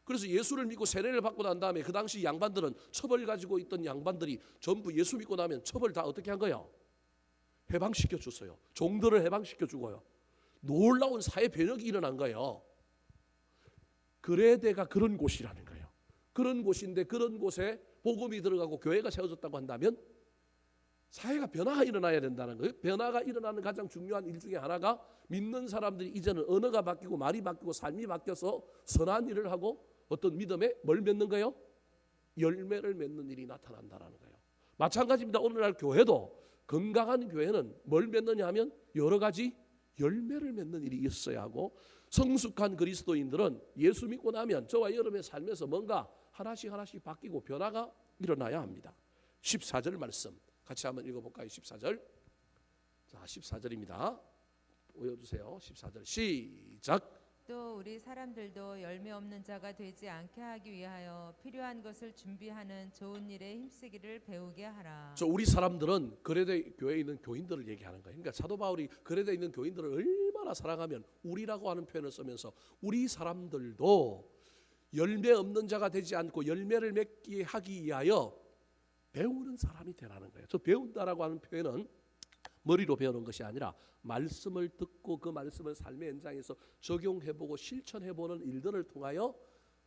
그래서 예수를 믿고 세례를 받고 난 다음에 그 당시 양반들은 첩을 가지고 있던 양반들이 전부 예수 믿고 나면 첩을 다 어떻게 한 거예요? 해방시켜 줬어요. 종들을 해방시켜 주고요. 놀라운 사회 변혁이 일어난 거예요. 그레데가 그런 곳이라는 거예요. 그런 곳인데 그런 곳에 복음이 들어가고 교회가 세워졌다고 한다면 사회가 변화가 일어나야 된다는 거예요. 변화가 일어나는 가장 중요한 일 중에 하나가 믿는 사람들이 이제는 언어가 바뀌고 말이 바뀌고 삶이 바뀌어서 선한 일을 하고 어떤 믿음에 뭘 맺는 거예요? 열매를 맺는 일이 나타난다는 거예요. 마찬가지입니다. 오늘날 교회도 건강한 교회는 뭘 맺느냐 하면 여러 가지 열매를 맺는 일이 있어야 하고 성숙한 그리스도인들은 예수 믿고 나면 저와 여러분의 삶에서 뭔가 하나씩 바뀌고 변화가 일어나야 합니다. 14절 말씀 같이 한번 읽어볼까요? 14절. 자, 14절입니다. 보여주세요. 14절 시작. 또 우리 사람들도 열매 없는 자가 되지 않게 하기 위하여 필요한 것을 준비하는 좋은 일에 힘쓰기를 배우게 하라. 저 우리 사람들은 그레데 교회에 있는 교인들을 얘기하는 거예요. 그러니까 사도 바울이 그레데에 있는 교인들을 얼마나 사랑하면 우리라고 하는 표현을 쓰면서 우리 사람들도 열매 없는 자가 되지 않고 열매를 맺게 하기 위하여 배우는 사람이 되라는 거예요. 저 배운다라고 하는 표현은 머리로 배우는 것이 아니라 말씀을 듣고 그 말씀을 삶의 현장에서 적용해보고 실천해보는 일들을 통하여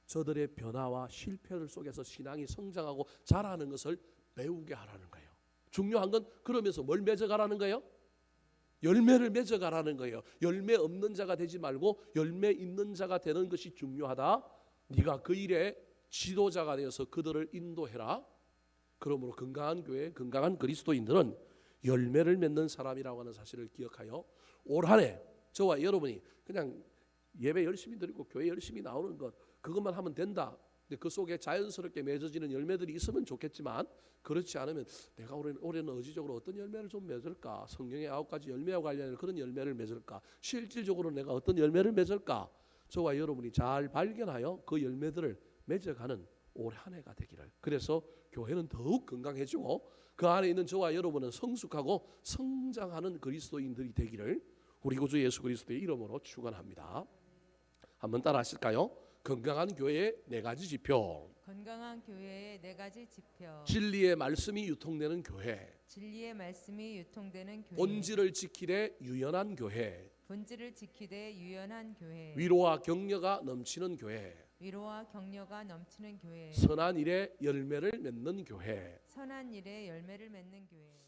저들의 변화와 실패를 속에서 신앙이 성장하고 자라는 것을 배우게 하라는 거예요. 중요한 건 그러면서 뭘 맺어가라는 거예요? 열매를 맺어가라는 거예요. 열매 없는 자가 되지 말고 열매 있는 자가 되는 것이 중요하다. 네가 그 일에 지도자가 되어서 그들을 인도해라. 그러므로 건강한 교회, 건강한 그리스도인들은 열매를 맺는 사람이라고 하는 사실을 기억하여 올 한 해 저와 여러분이 그냥 예배 열심히 드리고 교회 열심히 나오는 것 그것만 하면 된다. 근데 그 속에 자연스럽게 맺어지는 열매들이 있으면 좋겠지만 그렇지 않으면 내가 올해는 의지적으로 어떤 열매를 좀 맺을까? 성령의 9가지 열매와 관련된 그런 열매를 맺을까? 실질적으로 내가 어떤 열매를 맺을까? 저와 여러분이 잘 발견하여 그 열매들을 맺어가는 올해 한 해가 되기를. 그래서 교회는 더욱 건강해지고 그 안에 있는 저와 여러분은 성숙하고 성장하는 그리스도인들이 되기를 우리 구주 예수 그리스도의 이름으로 축원합니다. 한번 따라 하실까요? 건강한 교회의 네 가지 지표. 건강한 교회의 네 가지 지표. 진리의 말씀이 유통되는 교회. 진리의 말씀이 유통되는 교회. 본질을 지키되 유연한 교회. 본질을 지키되 유연한 교회. 위로와 격려가 넘치는 교회. 위로와 격려가 넘치는 교회. 선한 일에 열매를 맺는 교회. 선한 일에 열매를 맺는 교회.